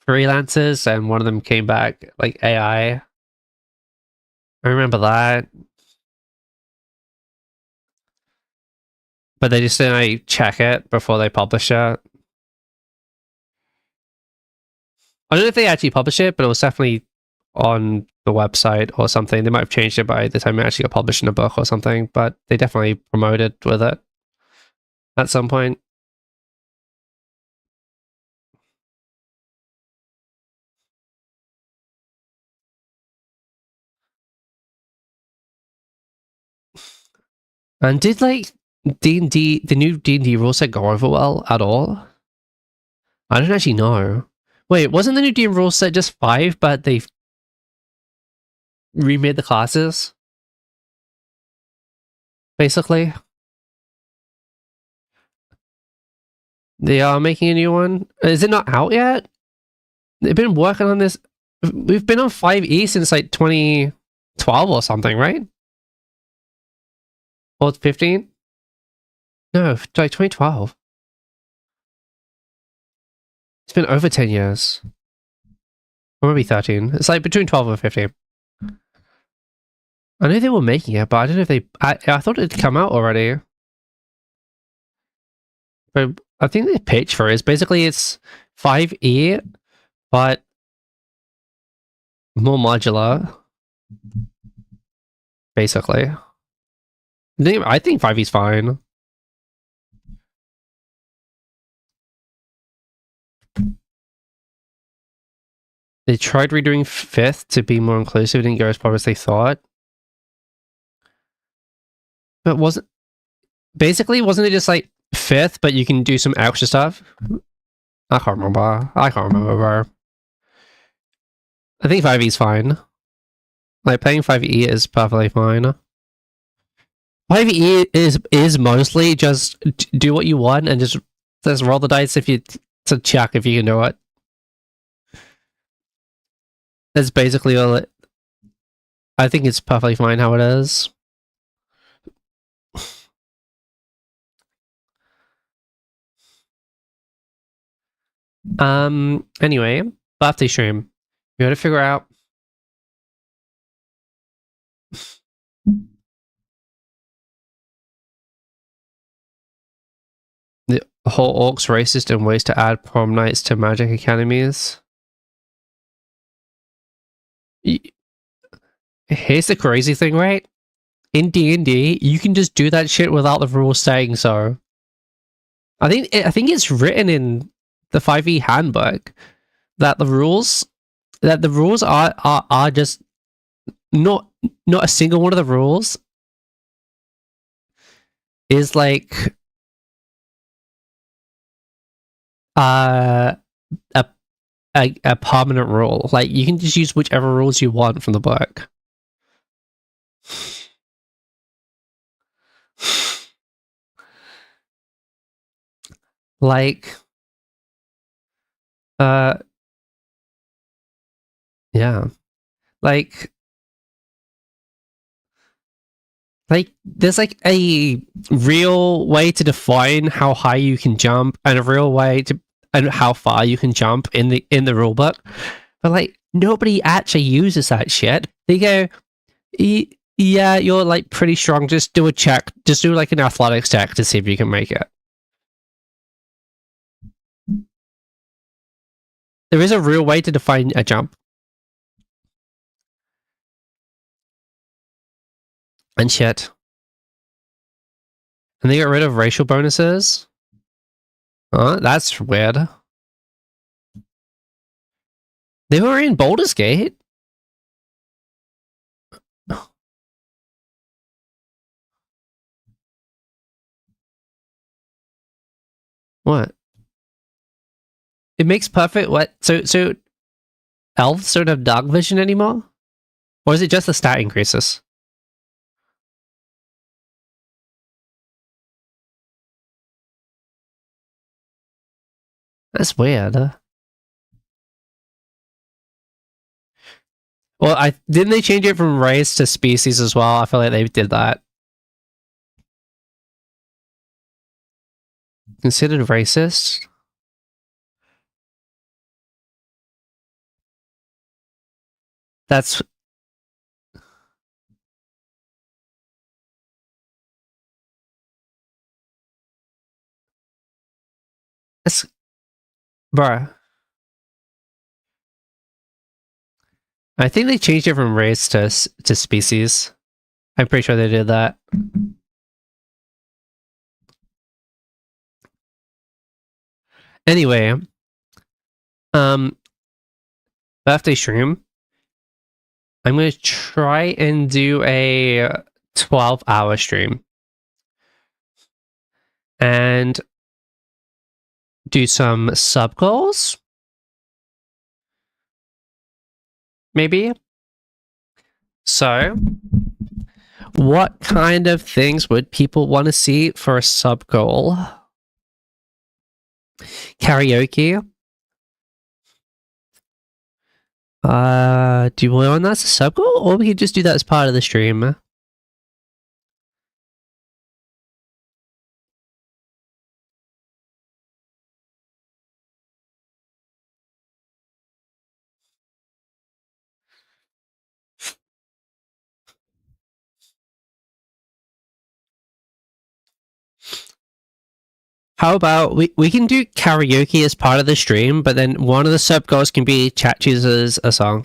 freelancers, and one of them came back like AI. I remember that. but they just didn't like, check it before they publish it. I don't know if they actually published it, but it was definitely on the website or something. They might have changed it by the time it actually got published in a book or something, but they definitely promoted with it at some point. And did like D&D, the new D&D rule set go over well at all? I don't actually know. Wait, wasn't the new D&D rule set just 5, but they remade the classes? Basically. They are making a new one. Is it not out yet? They've been working on this. We've been on 5e since like 2012 or something, right? Or 15? No, like 2012. It's been over 10 years. Or maybe 13. It's like between 12 and 15. I know they were making it, but I don't know if they... I thought it'd come out already. But I think the pitch for it is basically it's 5e, but more modular. Basically. I think 5e's fine. They tried redoing 5th to be more inclusive. It didn't go as far as they thought. But wasn't... Basically, wasn't it just like 5th, but you can do some extra stuff? I can't remember. I think 5e's fine. Like, playing 5e is perfectly fine. 5e is mostly just do what you want and just roll the dice if you... to check if you can do it. That's basically all it... I think it's perfectly fine how it is. Anyway, birthday stream. You gotta figure out... the whole orcs racist and ways to add prom nights to magic academies. Here's the crazy thing, right? In D&D, you can just do that shit without the rules saying so. I think it's written in the 5e handbook that the rules are just not a single one of the rules is like a permanent rule. Like you can just use whichever rules you want from the book. Like yeah. Like, there's like a real way to define how high you can jump and a real way to and how far you can jump in the rulebook. But like nobody actually uses that shit. They go, yeah, you're like pretty strong. Just do a check. Just do like an athletics check to see if you can make it. There is a real way to define a jump. And shit. And they got rid of racial bonuses. Oh, that's weird. They were in Baldur's Gate. What? It makes perfect what? So elves don't have dark vision anymore? Or is it just the stat increases? That's weird. Well, didn't they change it from race to species as well? I feel like they did that. Considered racist? That's... Bruh. I think they changed it from race to species. I'm pretty sure they did that. Anyway, birthday stream. I'm gonna try and do a 12-hour stream. And do some sub goals? Maybe? So, what kind of things would people want to see for a sub goal? Karaoke? Do you want that as a sub goal? Or we could just do that as part of the stream? How about we can do karaoke as part of the stream, but then one of the sub goals can be chat chooses a song.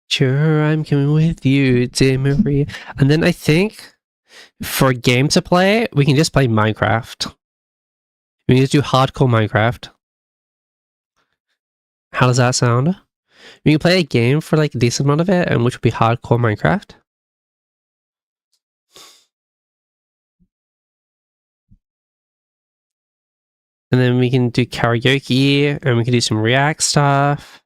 Sure, I'm coming with you, dear Marie. And then I think for a game to play, we can just play Minecraft. We need to do hardcore Minecraft. How does that sound? We can play a game for like a decent amount of it, and which would be hardcore Minecraft. And then we can do karaoke, and we can do some React stuff.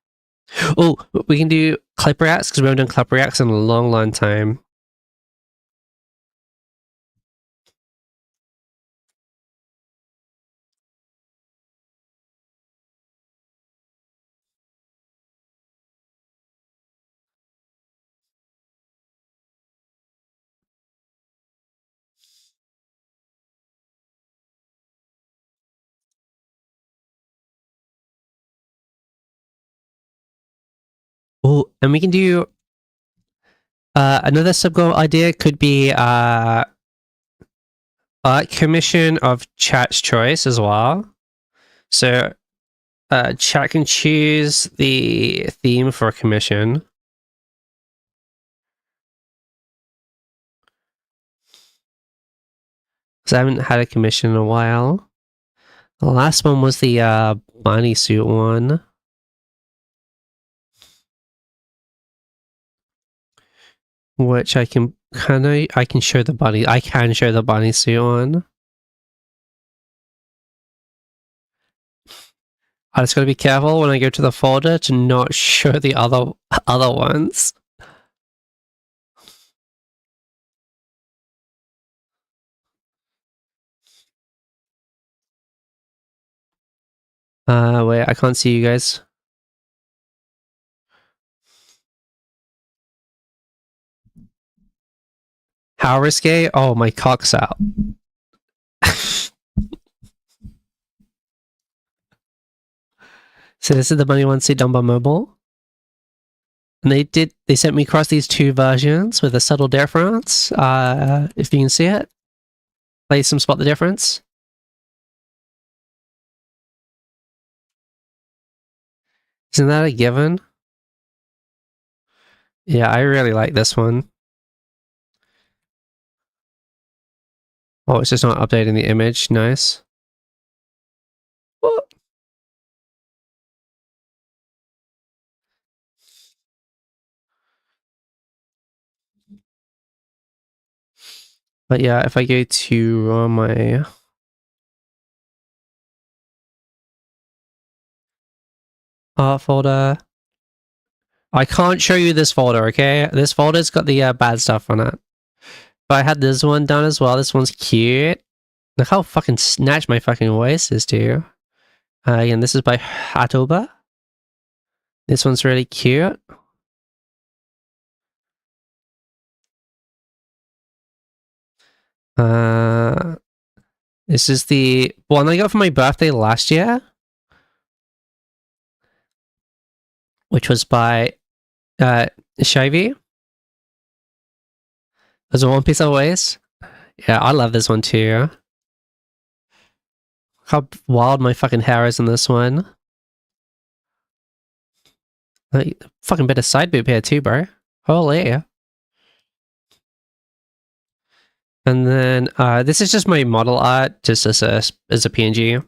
Oh, we can do clip reacts, because we haven't done clip reacts in a long, long time. Oh, and we can do another sub goal idea could be art commission of chat's choice as well. So chat can choose the theme for a commission. Because I haven't had a commission in a while. The last one was the bunny suit one. Which I can I can show the bunny. I can show the bunny suit one. I just gotta be careful when I go to the folder to not show the other ones. Wait, I can't see you guys. How risque? Oh, my cock's out. So this is the bunny one, see done by mobile. And they sent me across these two versions with a subtle difference. If you can see it. Play some spot the difference. Isn't that a given? Yeah, I really like this one. Oh, it's just not updating the image. Nice. What? But yeah, if I go to my art folder, I can't show you this folder, okay? This folder's got the bad stuff on it. But I had this one done as well. This one's cute. Look how fucking snatched my fucking voice is, too. Again, this is by Hatoba. This one's really cute. This is the one I got for my birthday last year, which was by Shavy. There's a One Piece always. Yeah, I love this one too. How wild my fucking hair is in this one. Like, fucking bit of side boob here too, bro. Holy. And then this is just my model art, just as a PNG.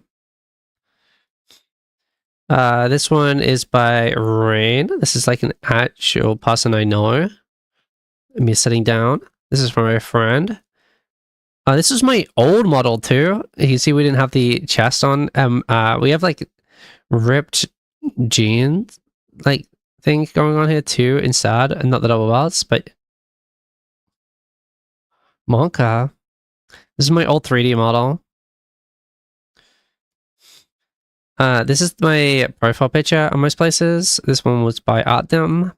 This one is by Rain. This is like an actual person I know. Me sitting down. This is from my friend. This is my old model too. You see we didn't have the chest on. We have like ripped jeans like thing going on here too inside, and not the double belts, but Monka. This is my old 3D model. This is my profile picture on most places. This one was by Artdem.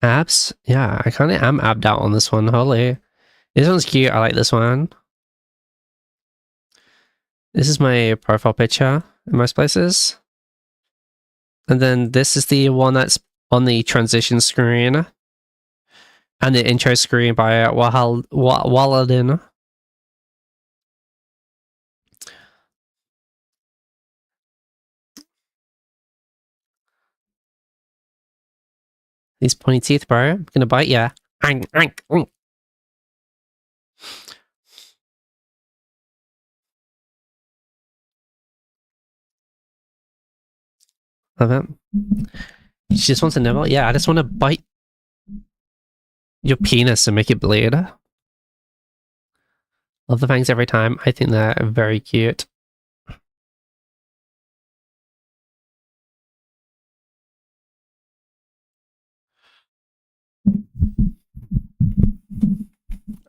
Abs? Yeah, I kind of am abbed out on this one. Holy. This one's cute. I like this one. This is my profile picture in most places. And then this is the one that's on the transition screen. And the intro screen by Waladin. These pointy teeth, bro. I'm gonna bite ya. Love it. She just wants to nibble. Yeah, I just want to bite your penis and make it bleed. Love the fangs every time. I think they're very cute.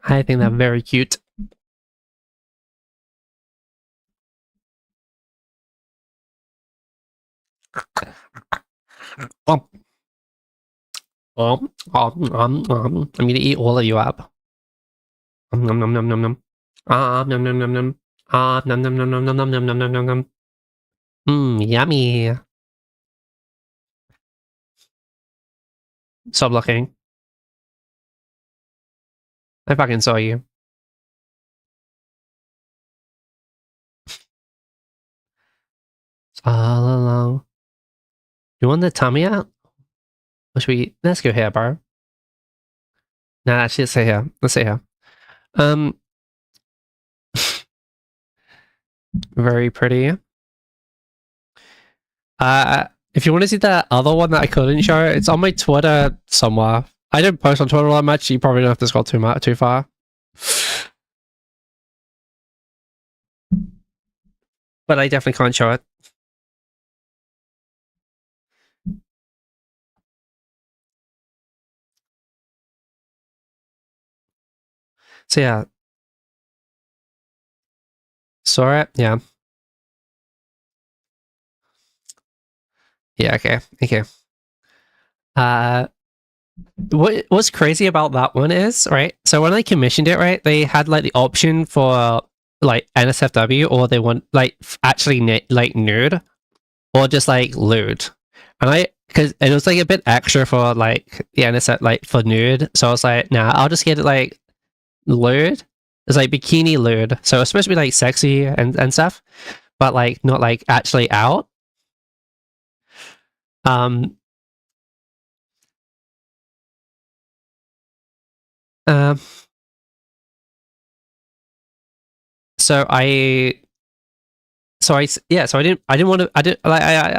I think they're very cute. I'm gonna eat all of you up. Nom nom nom nom nom. Nom nom nom nom nom. Nom nom nom nom nom nom nom nom nom nom nom. Yummy. Stop looking. I fucking saw you. All along. You want the tummy out? Or should we? Let's go here, bro. Nah, actually, let's stay here. Let's stay here. Very pretty. If you want to see that other one that I couldn't show, it's on my Twitter somewhere. I don't post on Twitter that much. You probably don't have to scroll too far. But I definitely can't show it. So yeah. Saw it? Yeah. Yeah, okay. Okay. What's crazy about that one is, right? So when I commissioned it, right, they had like the option for like NSFW, or they want like actually like nude, or just like lewd. And because it was like a bit extra for like the NSF, like for nude. So I was like, nah, I'll just get it like lewd. It's like bikini lewd. So it's supposed to be like sexy and stuff, but like not like actually out. So I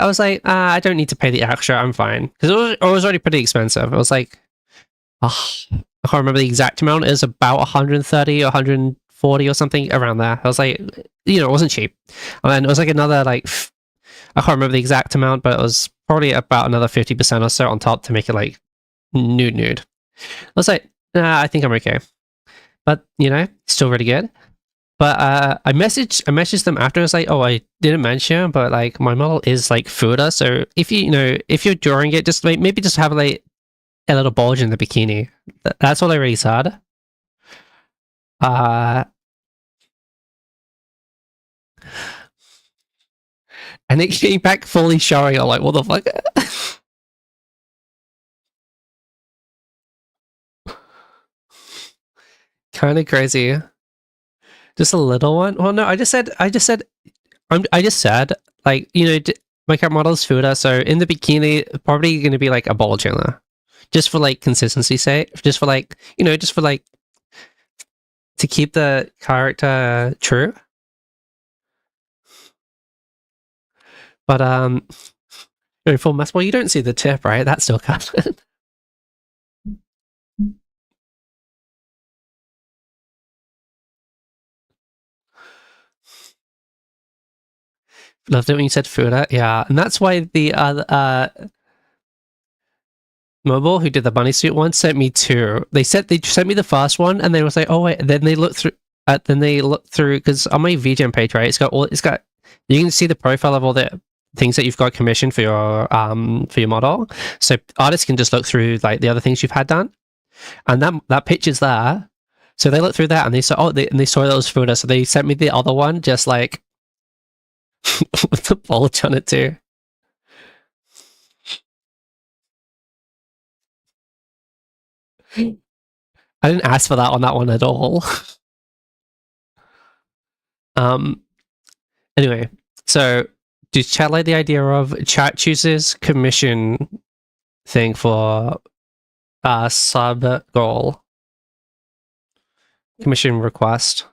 was like, I don't need to pay the extra, I'm fine. Because it was already pretty expensive. It was like, I can't remember the exact amount. It was about 130 or 140 or something around there. I was like, you know, it wasn't cheap. And then it was like another, like, I can't remember the exact amount, but it was probably about another 50% or so on top to make it like nude. I was like, nah, I think I'm okay. But, you know, still really good. But I messaged them after. I was like, oh, I didn't mention, but like my model is like Fuda, so if if you're drawing it, just like maybe just have like a little bulge in the bikini. That's all I really said. Uh, and it came back fully showing. I'm like, what the fuck? Kind of crazy. Just a little one. Well, no, I just said, like, you know, my cat model's Fuda, so in the bikini, probably going to be like a ball chiller, just for like consistency's sake, just for like, you know, just for like to keep the character true. But for mass, well, you don't see the tip, right? That's still covered. Loved it when you said Fuda, yeah, and that's why the other Mobile, who did the bunny suit one, sent me two. They sent me the first one, and they was like, "Oh wait." Then they looked through. Because on my VGen page, right, it's got you can see the profile of all the things that you've got commissioned for your model. So artists can just look through like the other things you've had done, and that picture's there. So they looked through that and they saw and they saw those photos. So they sent me the other one, just like with the bulge on it too. I didn't ask for that on that one at all. Anyway, so do chat like the idea of chat chooses commission thing for sub goal commission request?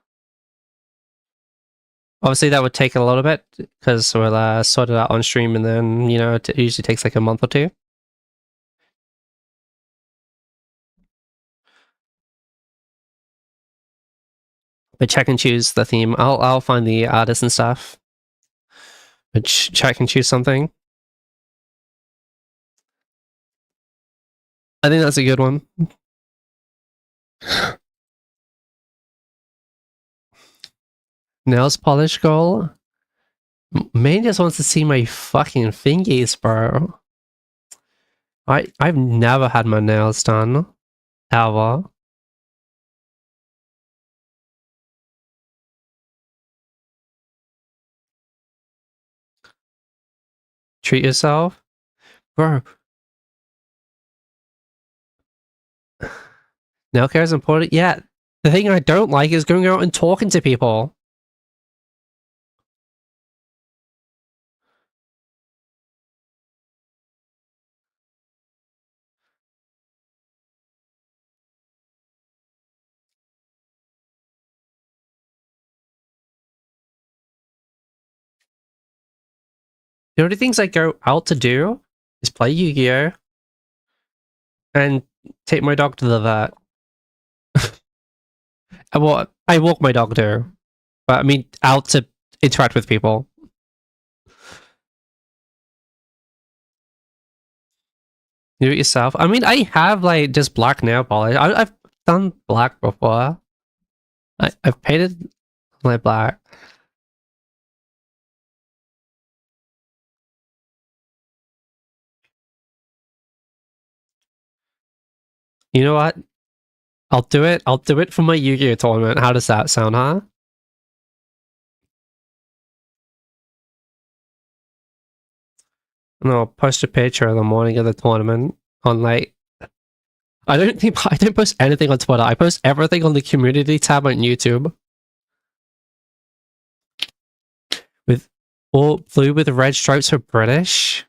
Obviously, that would take a little bit because we'll sort it out on stream, and then you know it usually takes like a month or two. But chat can choose the theme. I'll find the artist and stuff. But chat can choose something. I think that's a good one. Nails polish goal. Man just wants to see my fucking fingies, bro. I've never had my nails done. Ever. Treat yourself. Bro. Nail care is important. Yeah. The thing I don't like is going out and talking to people. The only things I go out to do is play Yu-Gi-Oh! And take my dog to the vet. I walk my dog too. But I mean, out to interact with people. Do it yourself. I mean, I have like just black nail polish. I've done black before. I've painted my black. You know what? I'll do it. I'll do it for my Yu-Gi-Oh tournament. How does that sound, huh? And I'll post a picture in the morning of the tournament on like. I don't post anything on Twitter. I post everything on the community tab on YouTube. With all blue with red stripes for British.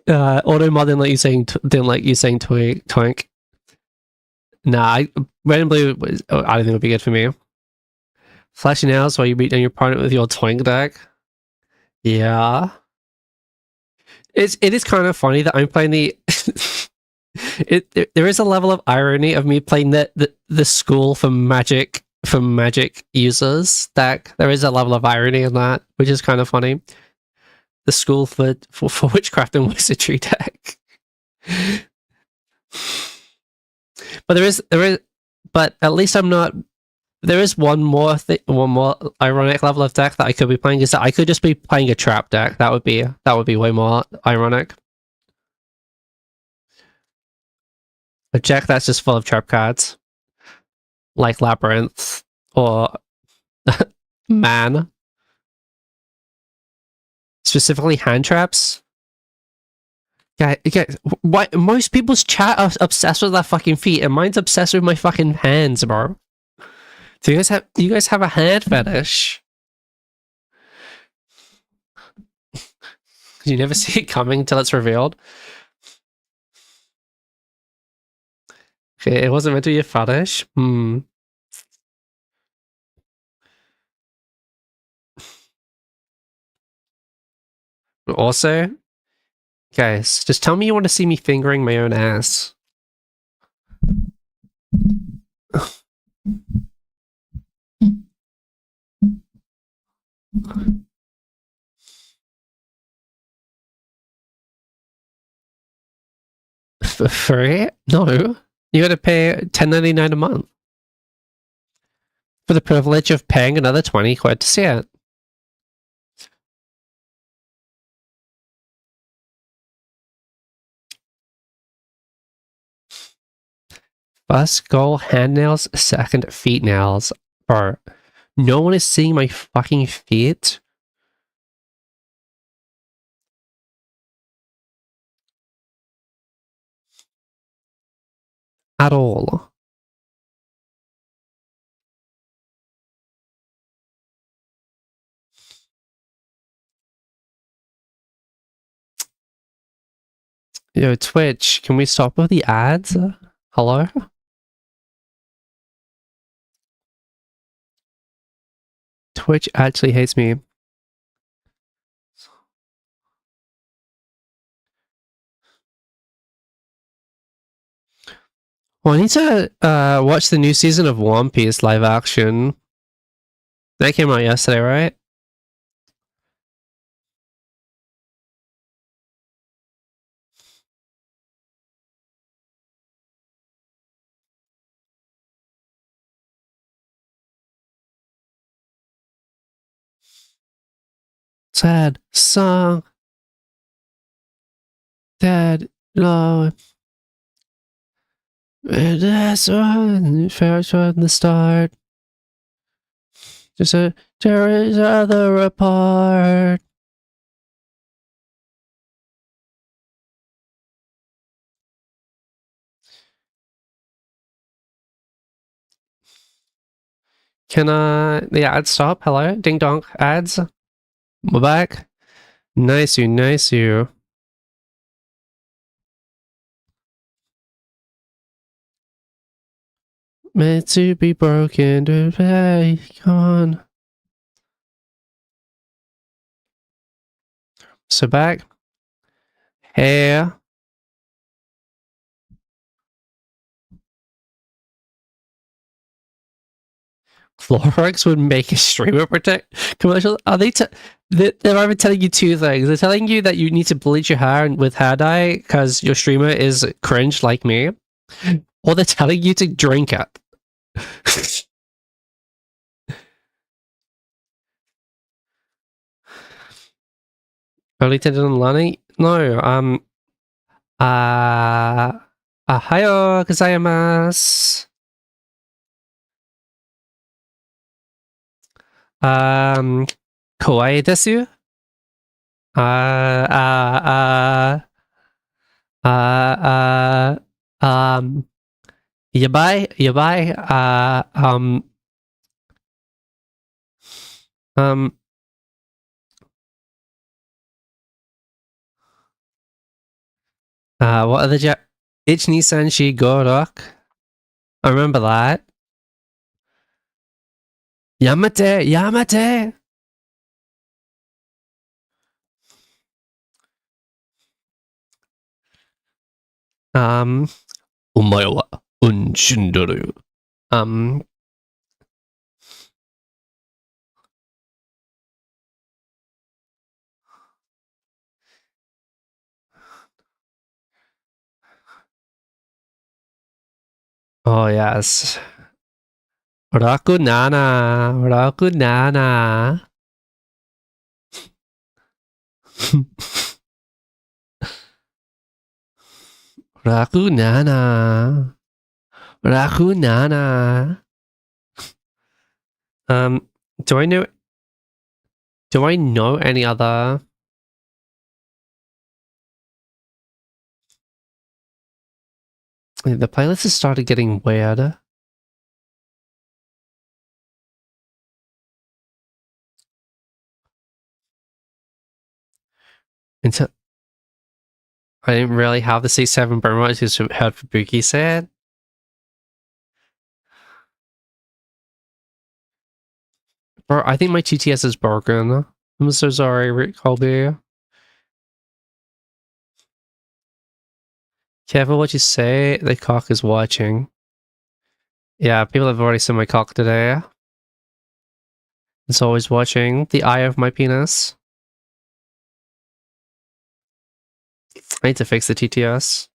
Auto didn't like you saying twink. Nah, red and blue. I don't think it would be good for me. Flashy nails while you beat down your opponent with your twink deck. Yeah, it is kind of funny that I'm playing the. There is a level of irony of me playing the school for magic users deck. There is a level of irony in that, which is kind of funny. The school for witchcraft and wizardry deck. But but at least I'm not There is one more ironic level of deck that I could be playing, is that I could just be playing a trap deck. That would be way more ironic. A deck that's just full of trap cards, like Labyrinth or Man. Specifically hand traps. Yeah, why most people's chat are obsessed with their fucking feet, and mine's obsessed with my fucking hands, bro. Do you guys have a hand fetish? You never see it coming until it's revealed. Okay, it wasn't meant to be a fetish. Also, guys, just tell me you want to see me fingering my own ass. For free? No. You gotta pay $10.99 a month. For the privilege of paying another 20 quid to see it. First goal, hand nails. Second, feet nails. Bro, no one is seeing my fucking feet. At all. Yo, Twitch, can we stop with the ads? Hello? Twitch actually hates me. Well, I need to watch the new season of One Piece live action. That came out yesterday, right? Sad song. Dead low. That's one first from the start. Just a tear each other apart. Can the ads stop? Hello? Ding dong ads. We're back. Nice you, nice you. Meant to be broken to be gone. So back. Hair. Clorox would make a streamer protect commercial. Are they? They're either telling you two things. They're telling you that you need to bleach your hair with hair dye because your streamer is cringe like me, or they're telling you to drink it. Only tinted on Lani? No. Ohayo gozaimasu. Kawaii desu? Yabai? Yabai? What are the Ichni-sanshi Gorok? I remember that. Yamate! Yamate! Omae wa unshindoru. Oh yes. Rakunana. Rakunana. Rakunana. Rakunana. Um, do I know any other? The playlist has started getting weird. Until I didn't really have the C7 promo, I just heard Fubuki say it. Bro, I think my TTS is broken. I'm so sorry, Rick Colby. Careful what you say, the cock is watching. Yeah, people have already seen my cock today. It's always watching the eye of my penis. I need to fix the TTS.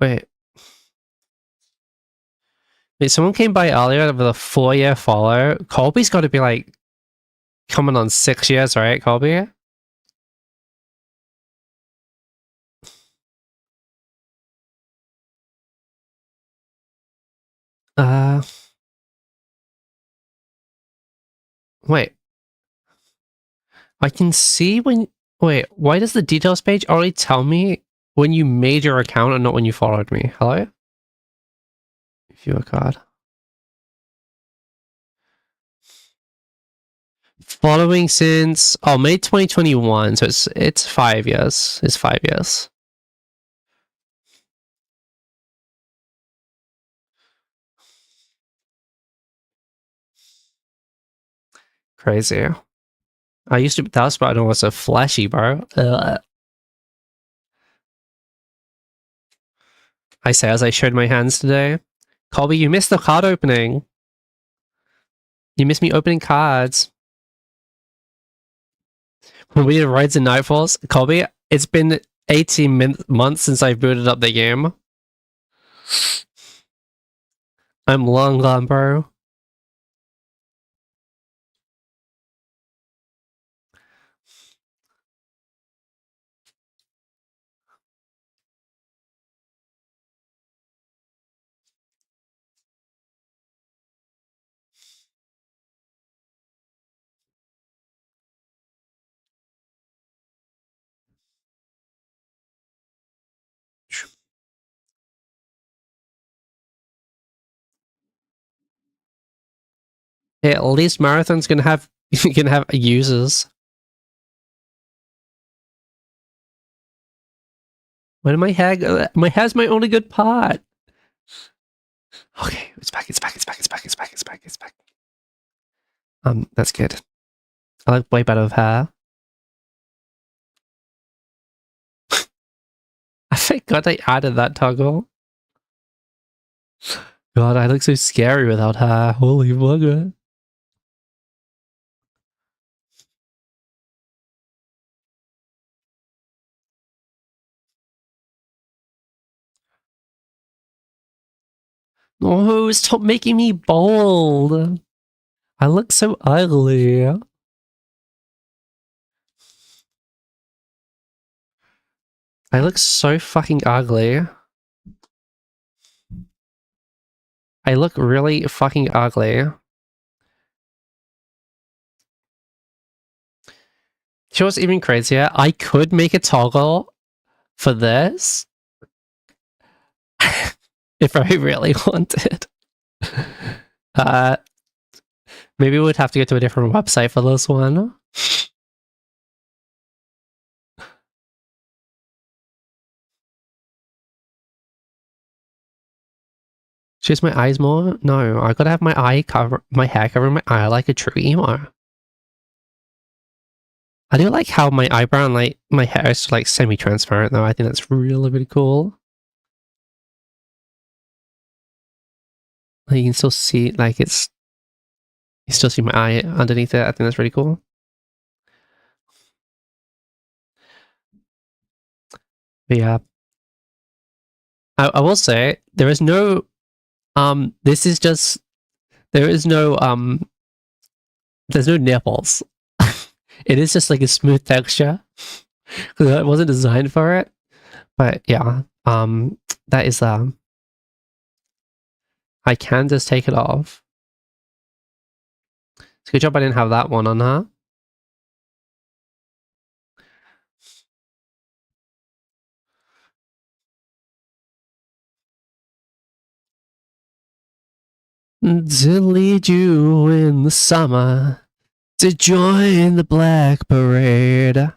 Wait. Wait, someone came by earlier with a 4-year follow. Colby's got to be like coming on 6 years, right, Colby? Wait. I can see when... Wait, why does the details page already tell me when you made your account and not when you followed me? Hello? Viewer card. Following since... Oh, May 2021, so it's 5 years. It's 5 years. Crazy. I used to... That was but I was so flashy, bro. I say as I showed my hands today. Colby, you missed the card opening. You missed me opening cards. When we did Rides and Nightfalls, Colby, it's been 18 months since I booted up the game. I'm long gone, bro. Hey, at least Marathon's gonna have users. When my hair my hair's my only good part. Okay, it's back, it's back, it's back, it's back, it's back, it's back, it's back. That's good. I like way better with hair. I forgot I added that toggle. God, I look so scary without hair. Holy bugger. Oh, stop making me bold. I look so ugly. I look so fucking ugly. I look really fucking ugly. You know what's even crazier? I could make a toggle for this if I really wanted. Maybe we'd have to go to a different website for this one. Just my eyes more? No, I gotta have my hair covering my eye like a true emo. I do like how my eyebrow and like my hair is like semi-transparent though. I think that's really, really cool. Like, you can still see like you still see my eye underneath it. I think that's really cool. But yeah. I will say there is no This is just there is no there's no nipples. It is just like a smooth texture because it wasn't designed for it. But yeah, that is I can just take it off. It's a good job I didn't have that one on her. To lead you in the summer to join the Black Parade.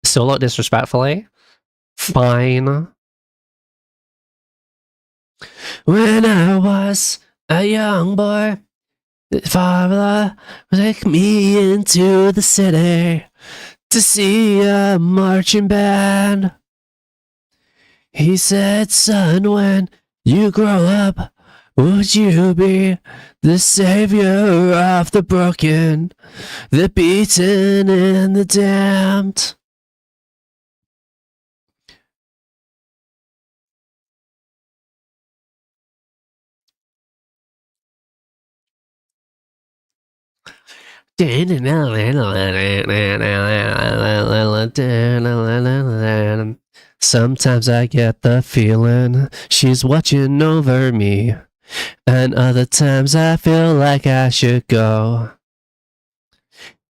Still not disrespectfully. Fine. When I was a young boy, the father took me into the city to see a marching band. He said, son, when you grow up, would you be the savior of the broken, the beaten, and the damned? Sometimes I get the feeling she's watching over me, and other times I feel like I should go.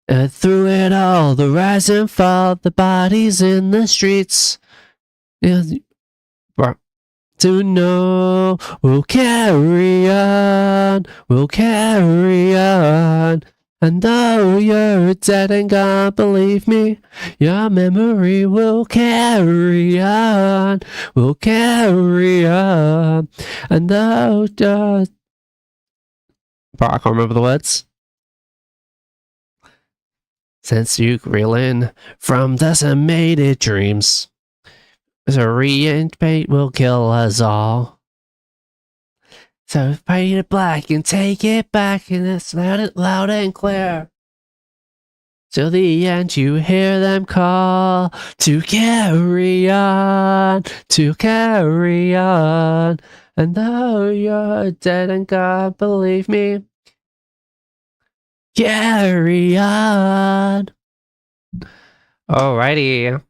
Through it all, the rise and fall, the bodies in the streets. To know we'll carry on, we'll carry on. And though you're dead and gone, believe me, your memory will carry on, will carry on. And though just... Bro, I can't remember the words. Since you reeling from decimated dreams, the reincarnate will kill us all. So fade it black and take it back, and it's loud and clear. Till the end you hear them call to carry on, to carry on. And though you're dead and gone, believe me, carry on. Alrighty.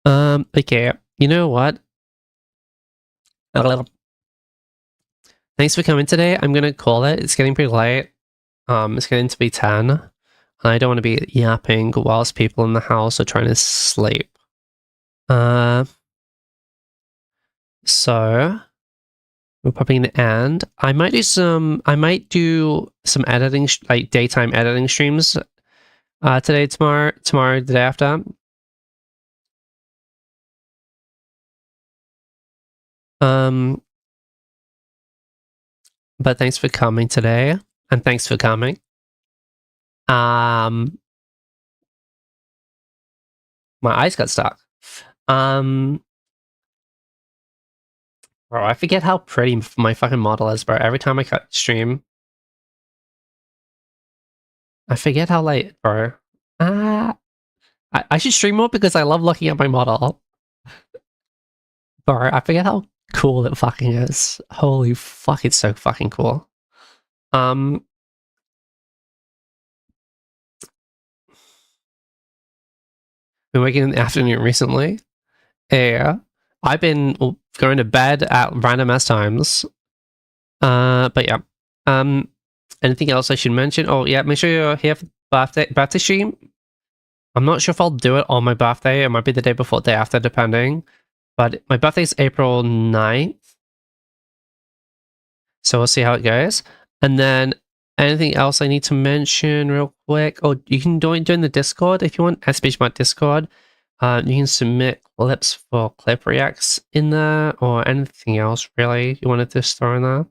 Okay, you know what? Thanks for coming today. I'm gonna call it. It's getting pretty late. It's getting to be 10. And I don't want to be yapping whilst people in the house are trying to sleep. So we're popping the end. I might do some editing, like daytime editing streams today, tomorrow, the day after. But thanks for coming today, and thanks for coming. My eyes got stuck. Bro, I forget how pretty my fucking model is, bro. Every time I cut stream, I forget how late, bro. I should stream more because I love looking at my model. Bro, I forget how cool it fucking is. Holy fuck, it's so fucking cool. Been waking in the afternoon recently. Yeah. I've been going to bed at random ass times. But yeah. Anything else I should mention? Oh yeah, make sure you're here for birthday stream. I'm not sure if I'll do it on my birthday. It might be the day before, day after, depending. But my birthday is April 9th. So we'll see how it goes. And then anything else I need to mention real quick? Oh, you can join the Discord if you want. SBHMart Discord. You can submit clips for clip reacts in there, or anything else really you wanted to throw in there.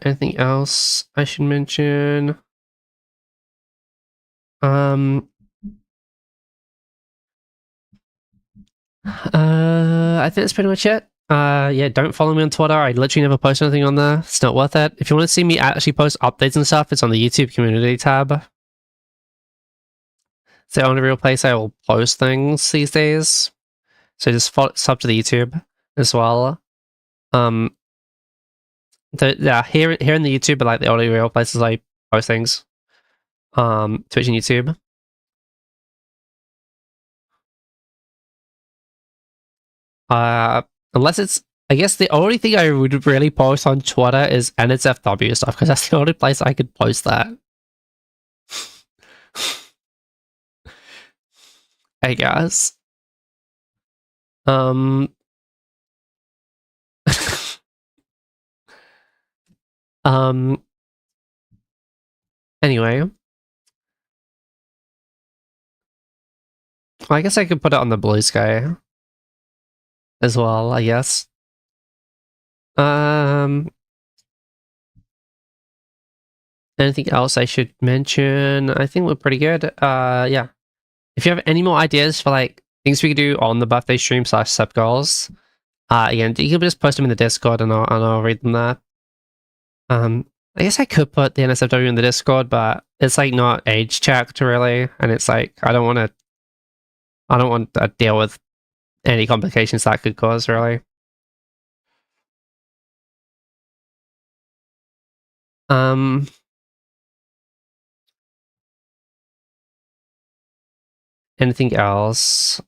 Anything else I should mention? I think that's pretty much it. Yeah, don't follow me on Twitter. I literally never post anything on there. It's not worth it. If you want to see me actually post updates and stuff, it's on the YouTube community tab. It's the only real place I will post things these days. So just sub to the YouTube as well. Here in the YouTube are like the only real places I post things. Twitch and YouTube. Unless it's, I guess the only thing I would really post on Twitter is NSFW stuff, because that's the only place I could post that. I guess. Anyway. Well, I guess I could put it on the blue sky as well, I guess. Anything else I should mention? I think we're pretty good. Yeah. If you have any more ideas for like things we could do on the birthday stream / sub goals, again, you can just post them in the Discord and I'll read them there. I guess I could put the NSFW in the Discord, but it's like not age checked really, and it's like I don't want to deal with any complications that could cause really. Anything else?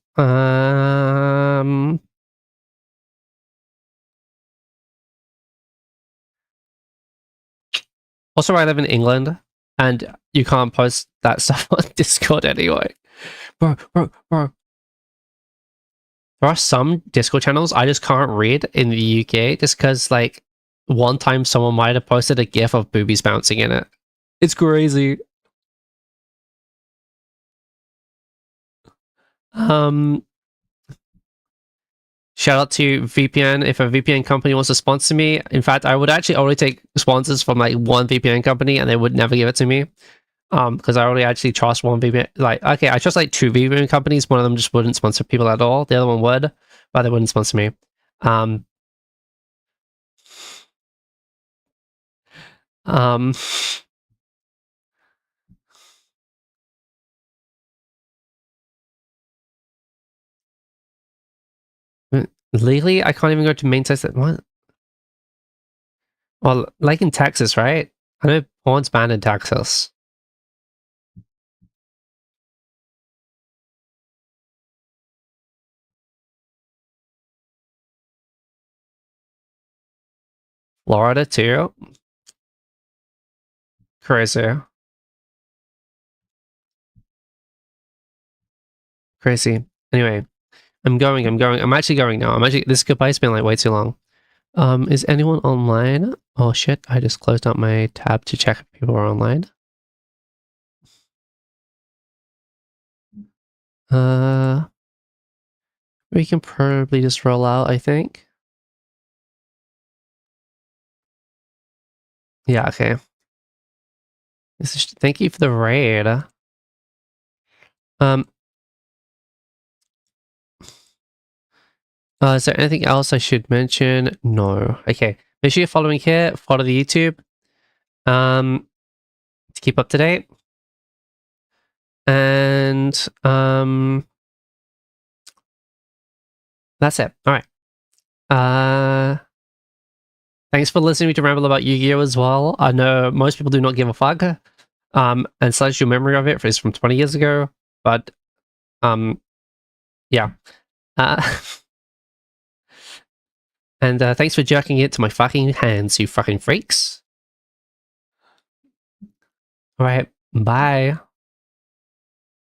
Also, I live in England, and you can't post that stuff on Discord anyway. Bro. There are some Discord channels I just can't read in the UK just because, like, one time someone might have posted a gif of boobies bouncing in it. It's crazy. Shout out to VPN. If a VPN company wants to sponsor me, in fact, I would actually only take sponsors from like one VPN company, and they would never give it to me. Because I only actually trust one VPN. Like, okay, I trust like 2 VPN companies. One of them just wouldn't sponsor people at all. The other one would, but they wouldn't sponsor me. Legally, I can't even go to main sites. What? Well, like in Texas, right? I know porn's banned in Texas. Florida too? Crazy. Crazy. Anyway, I'm going. I'm actually going now. This goodbye's been like way too long. Is anyone online? Oh shit, I just closed out my tab to check if people are online. We can probably just roll out, I think. Yeah, okay. Thank you for the raid. Is there anything else I should mention? No. Okay. Make sure you're following here, follow the YouTube. To keep up to date. And that's it. Alright. Thanks for listening to ramble about Yu-Gi-Oh! As well. I know most people do not give a fuck. And such your memory of it is from 20 years ago. But yeah. And thanks for jerking it to my fucking hands, you fucking freaks. Alright, bye.